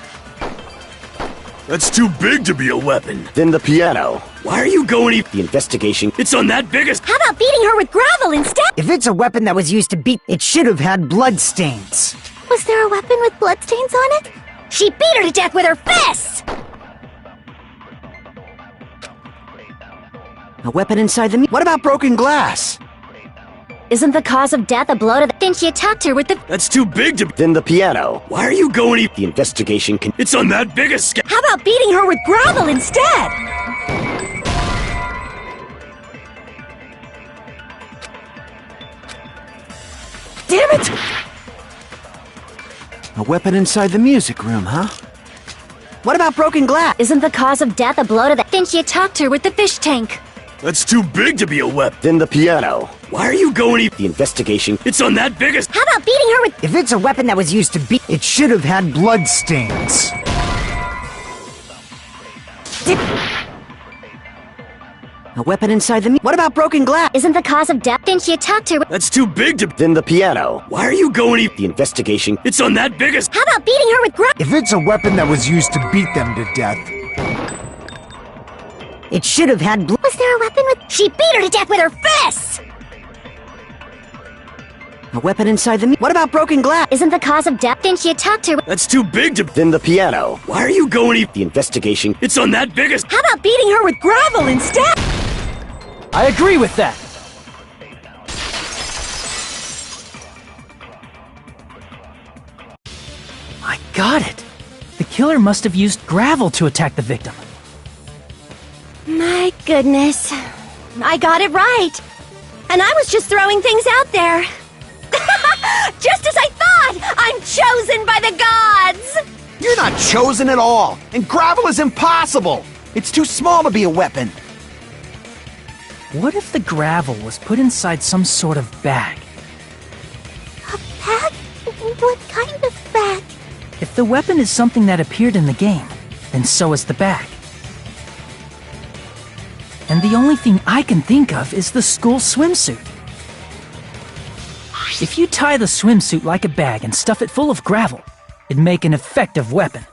[SPEAKER 7] That's too big to be a weapon.
[SPEAKER 2] Then the piano.
[SPEAKER 7] Why are you going
[SPEAKER 2] The investigation.
[SPEAKER 7] It's on that biggest.
[SPEAKER 8] How about beating her with gravel instead?
[SPEAKER 10] If it's a weapon that was used to beat, it should have had bloodstains.
[SPEAKER 8] Was there a weapon with bloodstains on it? She beat her to death with her fists!
[SPEAKER 11] A weapon inside the What about broken glass?
[SPEAKER 1] Isn't the cause of death a blow to the...
[SPEAKER 4] Then she attacked her with the...
[SPEAKER 7] That's too big to.
[SPEAKER 2] Then the piano.
[SPEAKER 7] Why are you going
[SPEAKER 2] The investigation can.
[SPEAKER 7] It's on that biggest.
[SPEAKER 8] How about beating her with gravel instead?
[SPEAKER 7] Damn it!
[SPEAKER 11] A weapon inside the music room, huh? What about broken glass?
[SPEAKER 1] Isn't the cause of death a blow to the...
[SPEAKER 4] Then she attacked her with the fish tank.
[SPEAKER 7] That's too big to be a weapon.
[SPEAKER 2] Then the piano.
[SPEAKER 7] Why are you going
[SPEAKER 2] The investigation.
[SPEAKER 7] It's on that biggest.
[SPEAKER 8] How about beating her with...
[SPEAKER 10] If it's a weapon that was used to beat, it should have had bloodstains.
[SPEAKER 11] A weapon inside the What about broken glass?
[SPEAKER 1] Isn't the cause of death...
[SPEAKER 4] Then she attacked her with...
[SPEAKER 7] That's too big to.
[SPEAKER 2] Then the piano.
[SPEAKER 7] Why are you going
[SPEAKER 2] The investigation.
[SPEAKER 7] It's on that biggest.
[SPEAKER 8] How about beating her with gravel?
[SPEAKER 9] If it's a weapon that was used to beat them to death,
[SPEAKER 10] It should have had
[SPEAKER 8] Was there a weapon with... She beat her to death with her fists!
[SPEAKER 11] A weapon inside the What about broken glass?
[SPEAKER 1] Isn't the cause of death...
[SPEAKER 4] Then she attacked her with...
[SPEAKER 7] That's too big to.
[SPEAKER 2] Then the piano.
[SPEAKER 7] Why are you going
[SPEAKER 2] The investigation.
[SPEAKER 7] It's on that biggest.
[SPEAKER 8] How about beating her with gravel instead?
[SPEAKER 3] I agree with that. I got it. The killer must have used gravel to attack the victim.
[SPEAKER 8] My goodness. I got it right. And I was just throwing things out there. Just as I thought! I'm chosen by the gods!
[SPEAKER 11] You're not chosen at all, and gravel is impossible. It's too small to be a weapon.
[SPEAKER 3] What if the gravel was put inside some sort of bag?
[SPEAKER 8] A bag? What kind of bag?
[SPEAKER 3] If the weapon is something that appeared in the game, then so is the bag. And the only thing I can think of is the school swimsuit. If you tie the swimsuit like a bag and stuff it full of gravel, it'd make an effective weapon.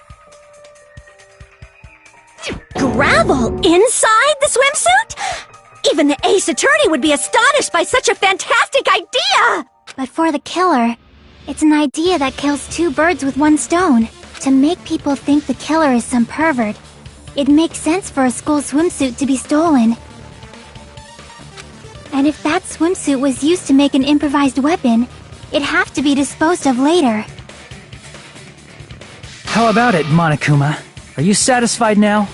[SPEAKER 8] Gravel inside the swimsuit? Even the ace attorney would be astonished by such a fantastic idea!
[SPEAKER 4] But for the killer, it's an idea that kills two birds with one stone. To make people think the killer is some pervert, it makes sense for a school swimsuit to be stolen. And if that swimsuit was used to make an improvised weapon, it'd have to be disposed of later.
[SPEAKER 3] How about it, Monokuma? Are you satisfied now?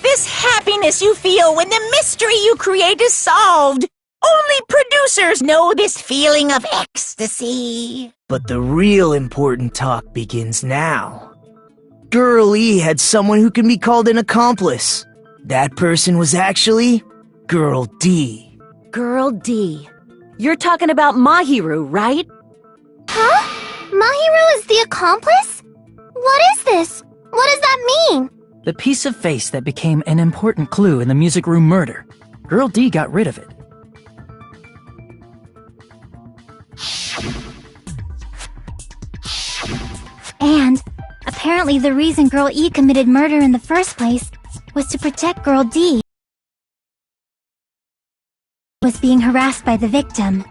[SPEAKER 5] This happy happiness you feel when the mystery you create is solved. Only producers know this feeling of ecstasy.
[SPEAKER 9] But the real important talk begins now. Girl E had someone who can be called an accomplice. That person was actually Girl D.
[SPEAKER 1] Girl D. You're talking about Mahiru, right?
[SPEAKER 8] Huh? Mahiru is the accomplice? What is this? What does that mean?
[SPEAKER 3] The piece of face that became an important clue in the music room murder. Girl D got rid of it.
[SPEAKER 8] And apparently the reason Girl E committed murder in the first place was to protect Girl D. Was being harassed by the victim.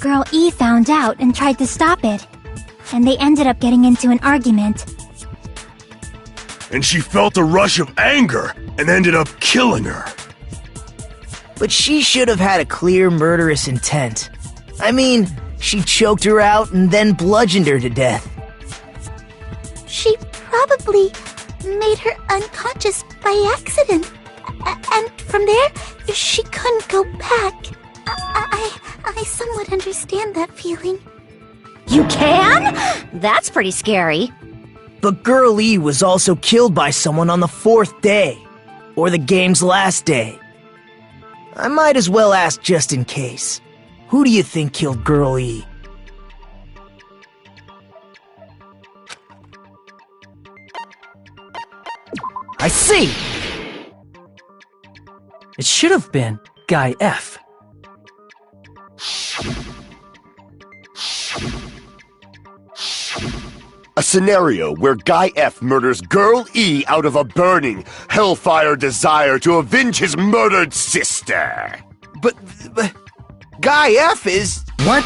[SPEAKER 8] Girl E found out and tried to stop it, and they ended up getting into an argument.
[SPEAKER 7] And she felt a rush of anger and ended up killing her.
[SPEAKER 9] But she should have had a clear murderous intent. I mean, she choked her out and then bludgeoned her to death.
[SPEAKER 8] She probably made her unconscious by accident. And from there, she couldn't go back. I somewhat understand that feeling.
[SPEAKER 1] You can? That's pretty scary.
[SPEAKER 9] But Girl E was also killed by someone on the 4th day, or the game's last day. I might as well ask just in case. Who do you think killed Girl E?
[SPEAKER 10] I see!
[SPEAKER 3] It should have been Guy F.
[SPEAKER 2] A scenario where Guy F murders Girl E out of a burning, hellfire desire to avenge his murdered sister.
[SPEAKER 11] But Guy F is...
[SPEAKER 10] What?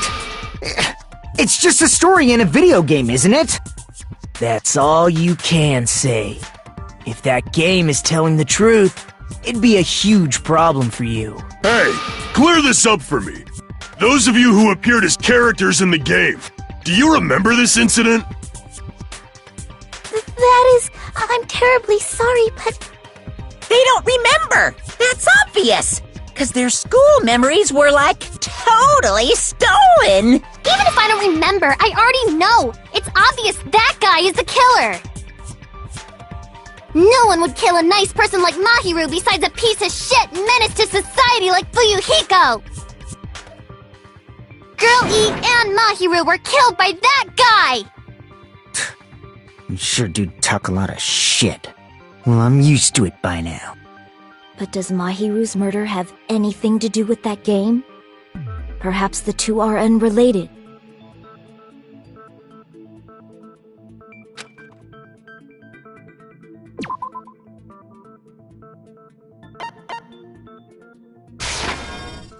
[SPEAKER 10] It's just a story in a video game, isn't it?
[SPEAKER 9] That's all you can say. If that game is telling the truth, it'd be a huge problem for you.
[SPEAKER 7] Hey, clear this up for me. Those of you who appeared as characters in the game, do you remember this incident?
[SPEAKER 8] That is... I'm terribly sorry, but...
[SPEAKER 5] They don't remember. That's obvious. Because their school memories were, like, totally stolen.
[SPEAKER 8] Even if I don't remember, I already know. It's obvious that guy is the killer. No one would kill a nice person like Mahiru besides a piece of shit menace to society like Fuyuhiko. Girl E and Mahiru were killed by that guy.
[SPEAKER 10] You sure do talk a lot of shit. Well, I'm used to it by now.
[SPEAKER 1] But does Mahiru's murder have anything to do with that game? Perhaps the two are unrelated.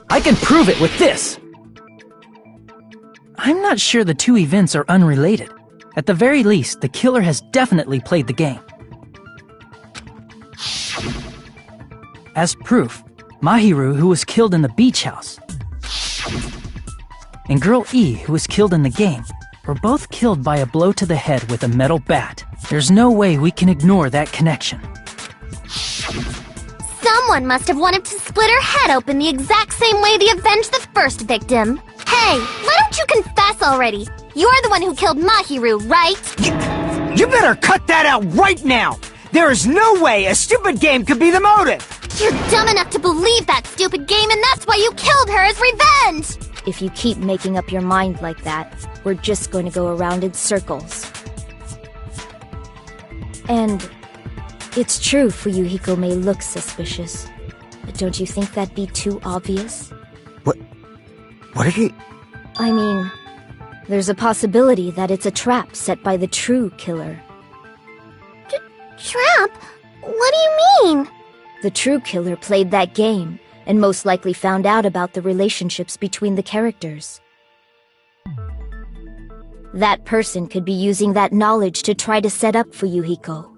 [SPEAKER 3] I can prove it with this! I'm not sure the two events are unrelated. At the very least, the killer has definitely played the game. As proof, Mahiru, who was killed in the beach house, and Girl E, who was killed in the game, were both killed by a blow to the head with a metal bat. There's no way we can ignore that connection.
[SPEAKER 8] Someone must have wanted to split her head open the exact same way they avenged the first victim. Hey, why don't you confess already? You're the one who killed Mahiru, right?
[SPEAKER 10] You better cut that out right now! There is no way a stupid game could be the motive!
[SPEAKER 8] You're dumb enough to believe that stupid game, and that's why you killed her as revenge!
[SPEAKER 1] If you keep making up your mind like that, we're just going to go around in circles. And it's true Fuyuhiko may look suspicious, but don't you think that'd be too obvious?
[SPEAKER 10] What are you...
[SPEAKER 1] I mean, there's a possibility that it's a trap set by the true killer.
[SPEAKER 8] Trap? What do you mean?
[SPEAKER 1] The true killer played that game, and most likely found out about the relationships between the characters. That person could be using that knowledge to try to set up Fuyuhiko.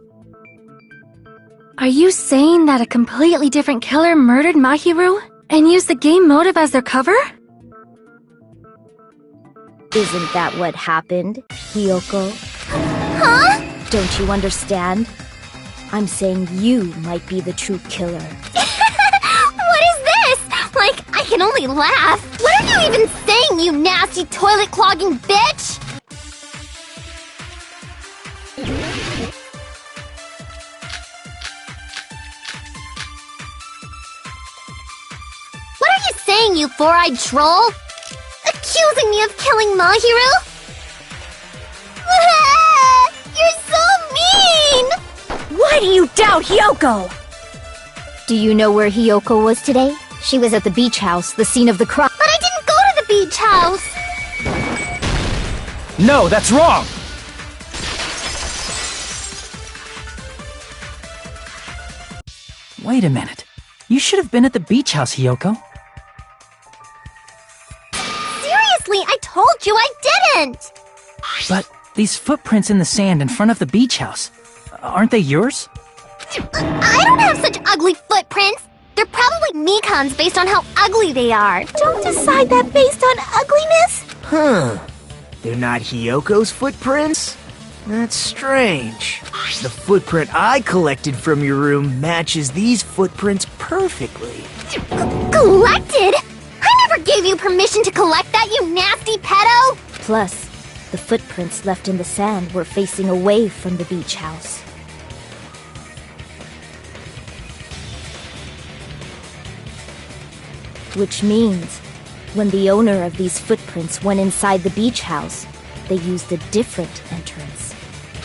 [SPEAKER 4] Are you saying that a completely different killer murdered Mahiru and used the game motive as their cover?
[SPEAKER 1] Isn't that what happened, Hiyoko?
[SPEAKER 8] Huh?
[SPEAKER 1] Don't you understand? I'm saying you might be the true killer.
[SPEAKER 8] What is this? Like, I can only laugh. What are you even saying, you nasty toilet-clogging bitch? What are you saying, you four-eyed troll? Accusing me of killing Mahiru? You're so mean!
[SPEAKER 1] Why do you doubt Hyoko? Do you know where Hyoko was today? She was at the beach house, the scene of the crime.
[SPEAKER 8] But I didn't go to the beach house!
[SPEAKER 3] No, that's wrong! Wait a minute. You should have been at the beach house, Hyoko.
[SPEAKER 8] Seriously, I told you I didn't!
[SPEAKER 3] But these footprints in the sand in front of the beach house, aren't they yours?
[SPEAKER 8] I don't have such ugly footprints! They're probably Mikan's based on how ugly they are. Don't decide that based on ugliness!
[SPEAKER 9] Huh. They're not Hyoko's footprints? That's strange. The footprint I collected from your room matches these footprints perfectly.
[SPEAKER 8] Collected? I never gave you permission to collect that, you nasty pedo!
[SPEAKER 1] Plus, the footprints left in the sand were facing away from the beach house. Which means, when the owner of these footprints went inside the beach house, they used a different entrance.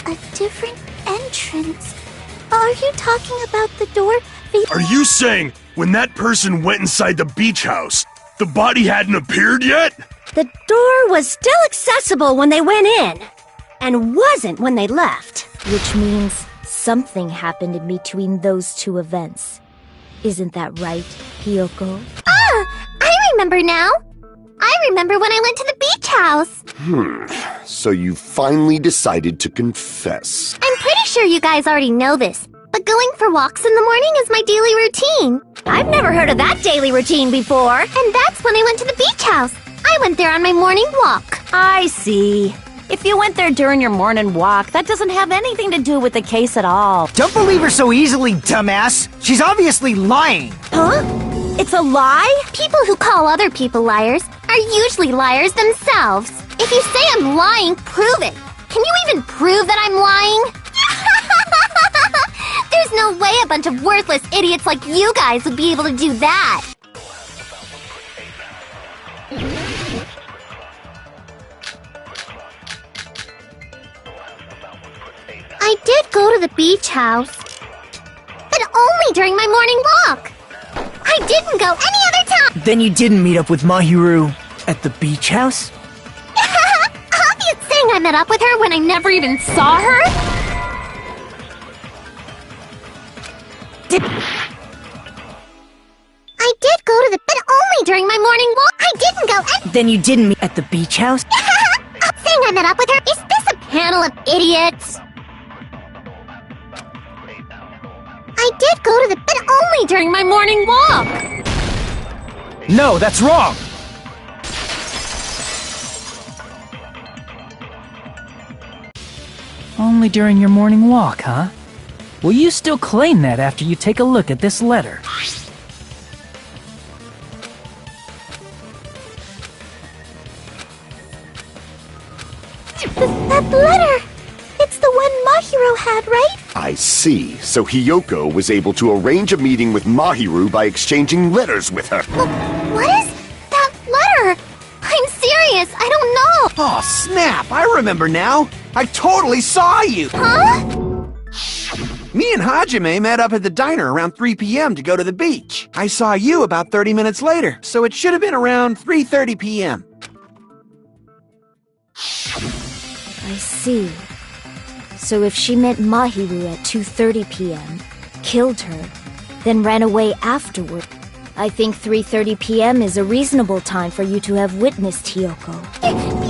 [SPEAKER 8] A different entrance? Are you talking about the door?
[SPEAKER 7] Are you saying when that person went inside the beach house, the body hadn't appeared yet?
[SPEAKER 1] The door was still accessible when they went in, and wasn't when they left. Which means something happened in between those two events. Isn't that right, Hyoko?
[SPEAKER 8] Ah! I remember now! I remember when I went to the beach house!
[SPEAKER 2] So you finally decided to confess.
[SPEAKER 8] I'm pretty sure you guys already know this, but going for walks in the morning is my daily routine.
[SPEAKER 1] I've never heard of that daily routine before.
[SPEAKER 8] And that's when I went to the beach house. I went there on my morning walk.
[SPEAKER 1] I see. If you went there during your morning walk, that doesn't have anything to do with the case at all.
[SPEAKER 10] Don't believe her so easily, dumbass! She's obviously lying!
[SPEAKER 1] Huh? It's a lie?
[SPEAKER 8] People who call other people liars are usually liars themselves. If you say I'm lying, prove it. Can you even prove that I'm lying? There's no way a bunch of worthless idiots like you guys would be able to do that. I did go to the beach house, but only during my morning walk. I didn't go any other time.
[SPEAKER 9] Then you didn't meet up with Mahiru at the beach house?
[SPEAKER 8] Obvious thing I met up with her when I never even saw her. I did go to the, but only during my morning walk. I didn't go any.
[SPEAKER 9] Then you didn't meet at the beach house?
[SPEAKER 8] Saying I met up with her. Is this a panel of idiots? I did go to the, but only during my morning walk.
[SPEAKER 3] No, that's wrong! Only during your morning walk, huh? Will you still claim that after you take a look at this letter?
[SPEAKER 8] That letter! It's the one Mahiru had, right?
[SPEAKER 2] I see. So Hyoko was able to arrange a meeting with Mahiru by exchanging letters with her.
[SPEAKER 8] What is that letter? I'm serious, I don't know.
[SPEAKER 11] Oh, snap! I remember now! I totally saw you!
[SPEAKER 8] Huh?
[SPEAKER 11] Me and Hajime met up at the diner around 3 p.m. to go to the beach. I saw you about 30 minutes later, so it should have been around 3:30 p.m.
[SPEAKER 1] I see. So if she met Mahiru at 2:30 p.m., killed her, then ran away afterward, I think 3:30 p.m. is a reasonable time for you to have witnessed Hyoko.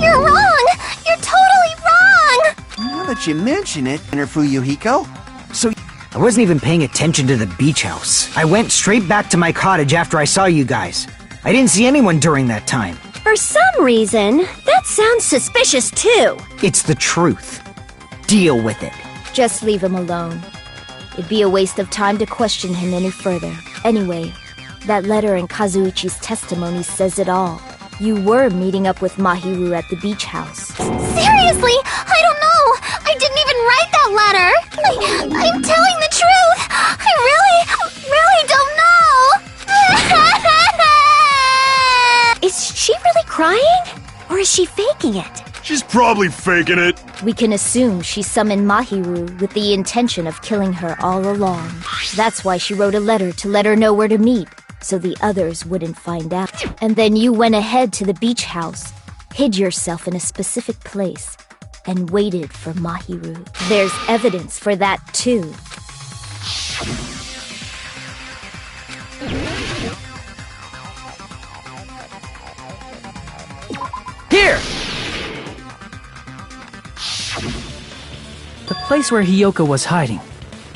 [SPEAKER 8] You're wrong! You're totally wrong!
[SPEAKER 11] Now that you mention it, Fuyuhiko, so
[SPEAKER 10] I wasn't even paying attention to the beach house. I went straight back to my cottage after I saw you guys. I didn't see anyone during that time.
[SPEAKER 1] For some reason, that sounds suspicious too.
[SPEAKER 10] It's the truth. Deal with it.
[SPEAKER 1] Just leave him alone. It'd be a waste of time to question him any further. Anyway, that letter in Kazuichi's testimony says it all. You were meeting up with Mahiru at the beach house.
[SPEAKER 8] Seriously? I don't know! I didn't even write that letter! I'm telling the truth! I really don't know!
[SPEAKER 4] Is she really crying? Or is she faking it?
[SPEAKER 7] She's probably faking it.
[SPEAKER 1] We can assume she summoned Mahiru with the intention of killing her all along. That's why she wrote a letter to let her know where to meet, so the others wouldn't find out. And then you went ahead to the beach house, hid yourself in a specific place, and waited for Mahiru. There's evidence for that too.
[SPEAKER 3] Here! The place where Hiyoko was hiding.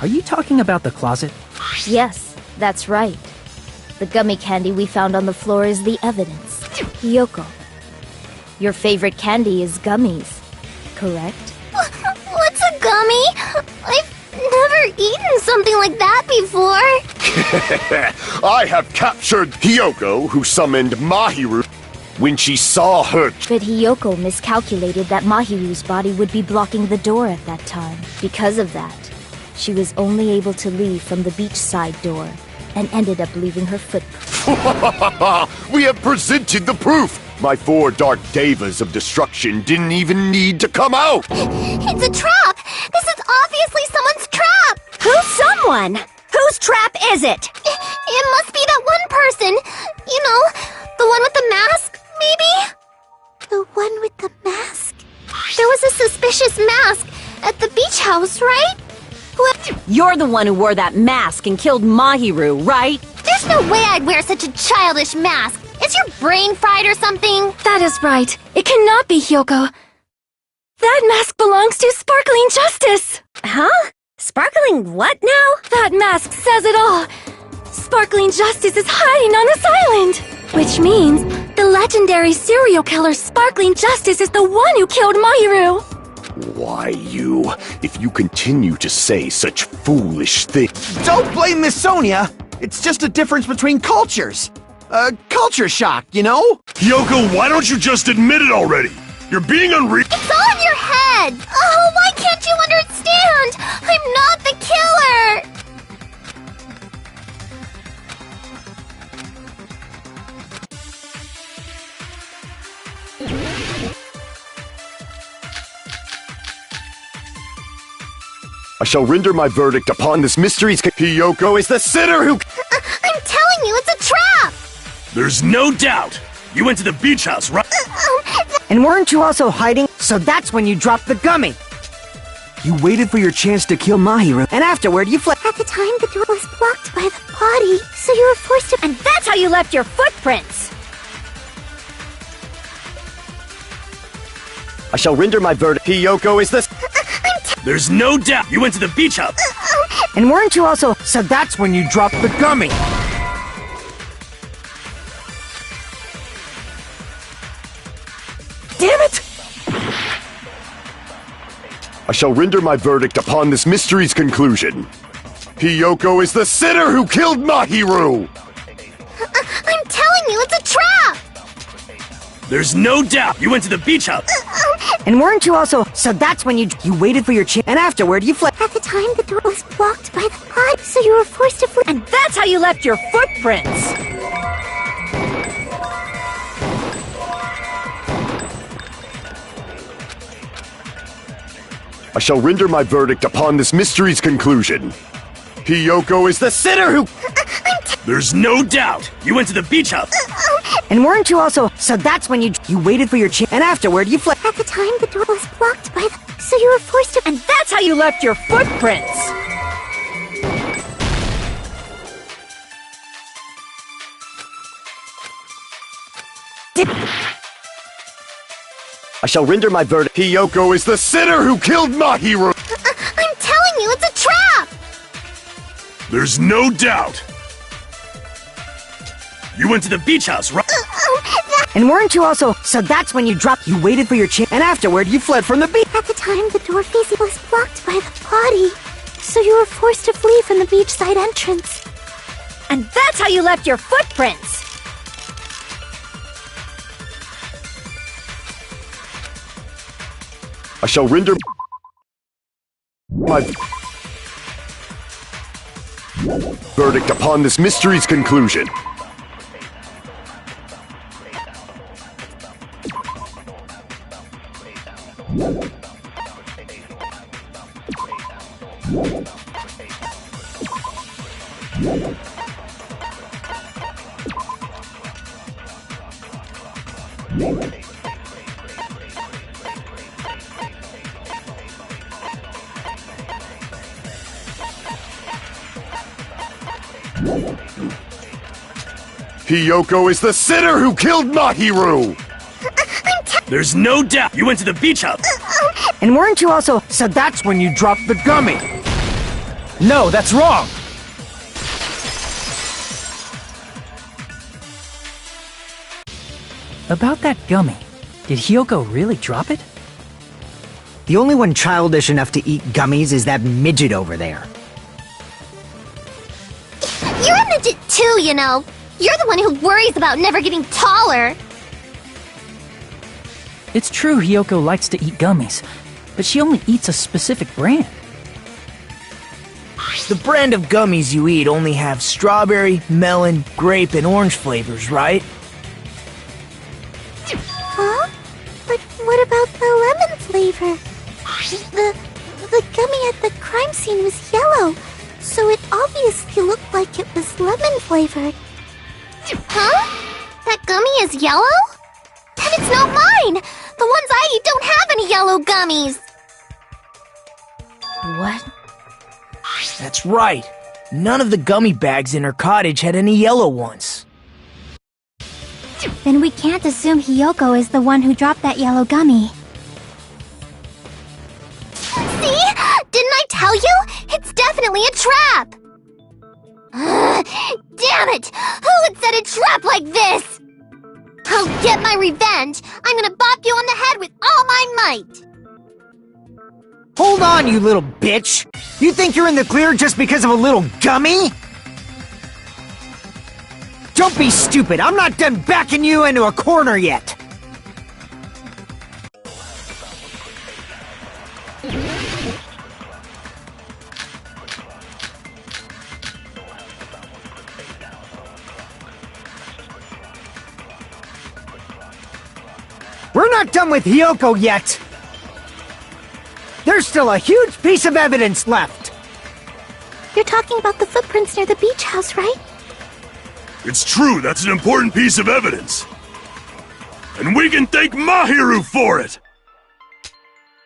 [SPEAKER 3] Are you talking about the closet?
[SPEAKER 1] Yes, that's right. The gummy candy we found on the floor is the evidence. Hiyoko, your favorite candy is gummies, correct?
[SPEAKER 8] What's a gummy? I've never eaten something like that before.
[SPEAKER 2] I have captured Hiyoko, who summoned Mahiru when she saw her.
[SPEAKER 1] But Hiyoko miscalculated that Mahiru's body would be blocking the door at that time. Because of that, she was only able to leave from the beachside door and ended up leaving her footprint.
[SPEAKER 2] We have presented the proof! My 4 dark devas of destruction didn't even need to come out!
[SPEAKER 8] It's a trap! This is obviously someone's trap!
[SPEAKER 4] Who's someone? Whose trap is it?
[SPEAKER 8] It must be that one person. You know, the one with the mask, maybe? The one with the mask? There was a suspicious mask at the beach house, right?
[SPEAKER 4] You're the one who wore that mask and killed Mahiru, right?
[SPEAKER 8] There's no way I'd wear such a childish mask. Is your brain fried or something?
[SPEAKER 4] That is right. It cannot be Hiyoko. That mask belongs to Sparkling Justice! Huh? Sparkling what now? That mask says it all. Sparkling Justice is hiding on this island! Which means the legendary serial killer Sparkling Justice is the one who killed Mahiru!
[SPEAKER 2] Why, you? If you continue to say such foolish things...
[SPEAKER 11] Don't blame Miss Sonia! It's just a difference between cultures. Culture shock, you know?
[SPEAKER 7] Hiyoko, why don't you just admit it already? You're being unreasonable.
[SPEAKER 8] It's all in your head! Oh, why can't you understand? I'm not the killer!
[SPEAKER 2] I shall render my verdict upon this mystery's... Hiyoko is the sinner who...
[SPEAKER 8] I'm telling you, it's a trap!
[SPEAKER 7] There's no doubt. You went to the beach house, right?
[SPEAKER 10] And weren't you also hiding? So that's when you dropped the gummy. You waited for your chance to kill Mahiru, and afterward you fled.
[SPEAKER 8] At the time, the door was blocked by the body, so you were forced to...
[SPEAKER 4] And that's how you left your footprints!
[SPEAKER 2] I shall render my verdict. Hiyoko is the...
[SPEAKER 7] There's no doubt. You went to the beach house.
[SPEAKER 10] And weren't you also... So that's when you dropped the gummy.
[SPEAKER 3] Damn it!
[SPEAKER 2] I shall render my verdict upon this mystery's conclusion. Hiyoko is the sinner who killed Mahiru!
[SPEAKER 8] I'm telling you, it's a trap!
[SPEAKER 7] There's no doubt. You went to the beach house.
[SPEAKER 10] And weren't you also... So that's when you waited for your chance, and afterward you fled.
[SPEAKER 8] At the time, the door was blocked by the body, so you were forced to flee.
[SPEAKER 4] And that's how you left your footprints!
[SPEAKER 2] I shall render my verdict upon this mystery's conclusion. Hiyoko is the sinner who...
[SPEAKER 7] There's no doubt. You went to the beach house.
[SPEAKER 10] And weren't you also... So that's when you waited for your chance, and afterward you fled.
[SPEAKER 8] At the time, the door was blocked by the... So you were forced to...
[SPEAKER 4] And that's how you left your footprints!
[SPEAKER 2] I shall render my verdict. Hiyoko is the sinner who killed Mahiru!
[SPEAKER 8] I'm telling you, it's a trap!
[SPEAKER 7] There's no doubt. You went to the beach house, right?
[SPEAKER 10] And weren't you also... So that's when you waited for your chance, and afterward you fled from the beach.
[SPEAKER 8] At the time, the door facing was blocked by the body, So you were forced to flee from the beachside entrance.
[SPEAKER 4] And that's how you left your footprints!
[SPEAKER 2] I shall render my verdict upon this mystery's conclusion. Hiyoko is the sinner who killed Mahiru!
[SPEAKER 7] There's no doubt you went to the beach house.
[SPEAKER 10] And weren't you also... So that's when you dropped the gummy!
[SPEAKER 3] No, that's wrong! About that gummy, did Hiyoko really drop it?
[SPEAKER 10] The only one childish enough to eat gummies is that midget over there.
[SPEAKER 8] You're a midget too, you know. You're the one who worries about never getting taller.
[SPEAKER 3] It's true Hiyoko likes to eat gummies, but she only eats a specific brand.
[SPEAKER 9] The brand of gummies you eat only have strawberry, melon, grape, and orange flavors, right?
[SPEAKER 8] Huh? But what about the lemon flavor? The gummy at the crime scene was yellow, so it obviously looked like it was lemon flavored. Huh? That gummy is yellow? Then it's not mine! The ones I eat don't have any yellow gummies!
[SPEAKER 1] What?
[SPEAKER 9] That's right. None of the gummy bags in her cottage had any yellow ones.
[SPEAKER 8] Then we can't assume Hiyoko is the one who dropped that yellow gummy. See? Didn't I tell you? It's definitely a trap! Damn it! Who would set a trap like this? I'll get my revenge! I'm gonna bop you on the head with all my might!
[SPEAKER 10] Hold on, you little bitch! You think you're in the clear just because of a little gummy? Don't be stupid! I'm not done backing you into a corner yet! We're not done with Hiyoko yet! There's still a huge piece of evidence left!
[SPEAKER 8] You're talking about the footprints near the beach house, right?
[SPEAKER 7] It's true, that's an important piece of evidence. And we can thank Mahiru for it!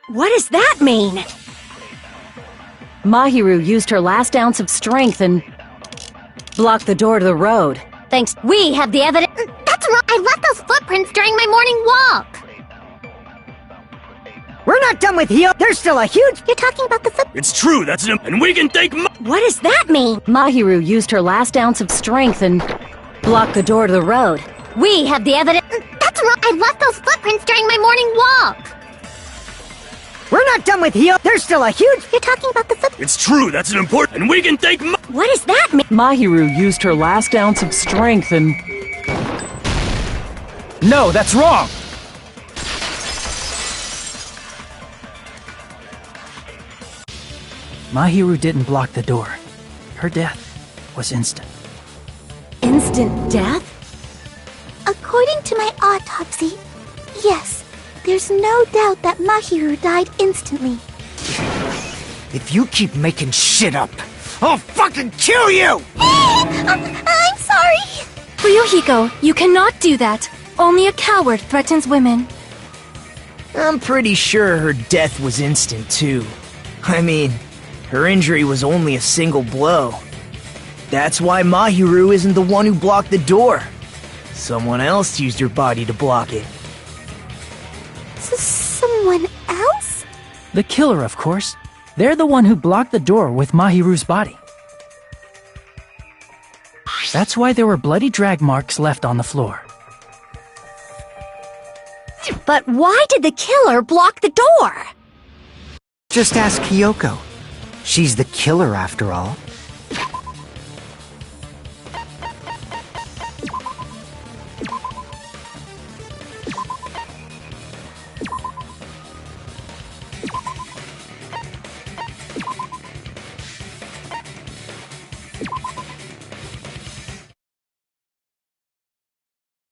[SPEAKER 4] What does that mean? Mahiru used her last ounce of strength and blocked the door to the road. Thanks. We have the evidence.
[SPEAKER 8] That's wrong. I left those footprints during my morning walk.
[SPEAKER 10] We're not done with Hiyoko. There's still a huge...
[SPEAKER 8] You're talking about the
[SPEAKER 7] It's true, that's an... And we can thank
[SPEAKER 4] What does that mean? Mahiru used her last ounce of strength and blocked the door to the road. We have the evidence.
[SPEAKER 8] That's wrong. I left those footprints during my morning walk.
[SPEAKER 10] We're not done with Hiyoko. There's still a huge...
[SPEAKER 8] You're talking about the footprints.
[SPEAKER 7] It's true, that's an important... And we can thank
[SPEAKER 4] What does that mean?
[SPEAKER 3] Mahiru used her last ounce of strength and... No, that's wrong! Mahiru didn't block the door. Her death was instant.
[SPEAKER 4] Instant death?
[SPEAKER 8] According to my autopsy, yes, there's no doubt that Mahiru died instantly.
[SPEAKER 10] If you keep making shit up, I'll fucking kill you!
[SPEAKER 8] I'm sorry!
[SPEAKER 4] Ryuhiko, you cannot do that. Only a coward threatens women.
[SPEAKER 9] I'm pretty sure her death was instant, too. I mean, her injury was only a single blow. That's why Mahiru isn't the one who blocked the door. Someone else used her body to block it.
[SPEAKER 8] Someone else?
[SPEAKER 3] The killer, of course. They're the one who blocked the door with Mahiru's body. That's why there were bloody drag marks left on the floor.
[SPEAKER 4] But why did the killer block the door?
[SPEAKER 10] Just ask Hiyoko. She's the killer after all.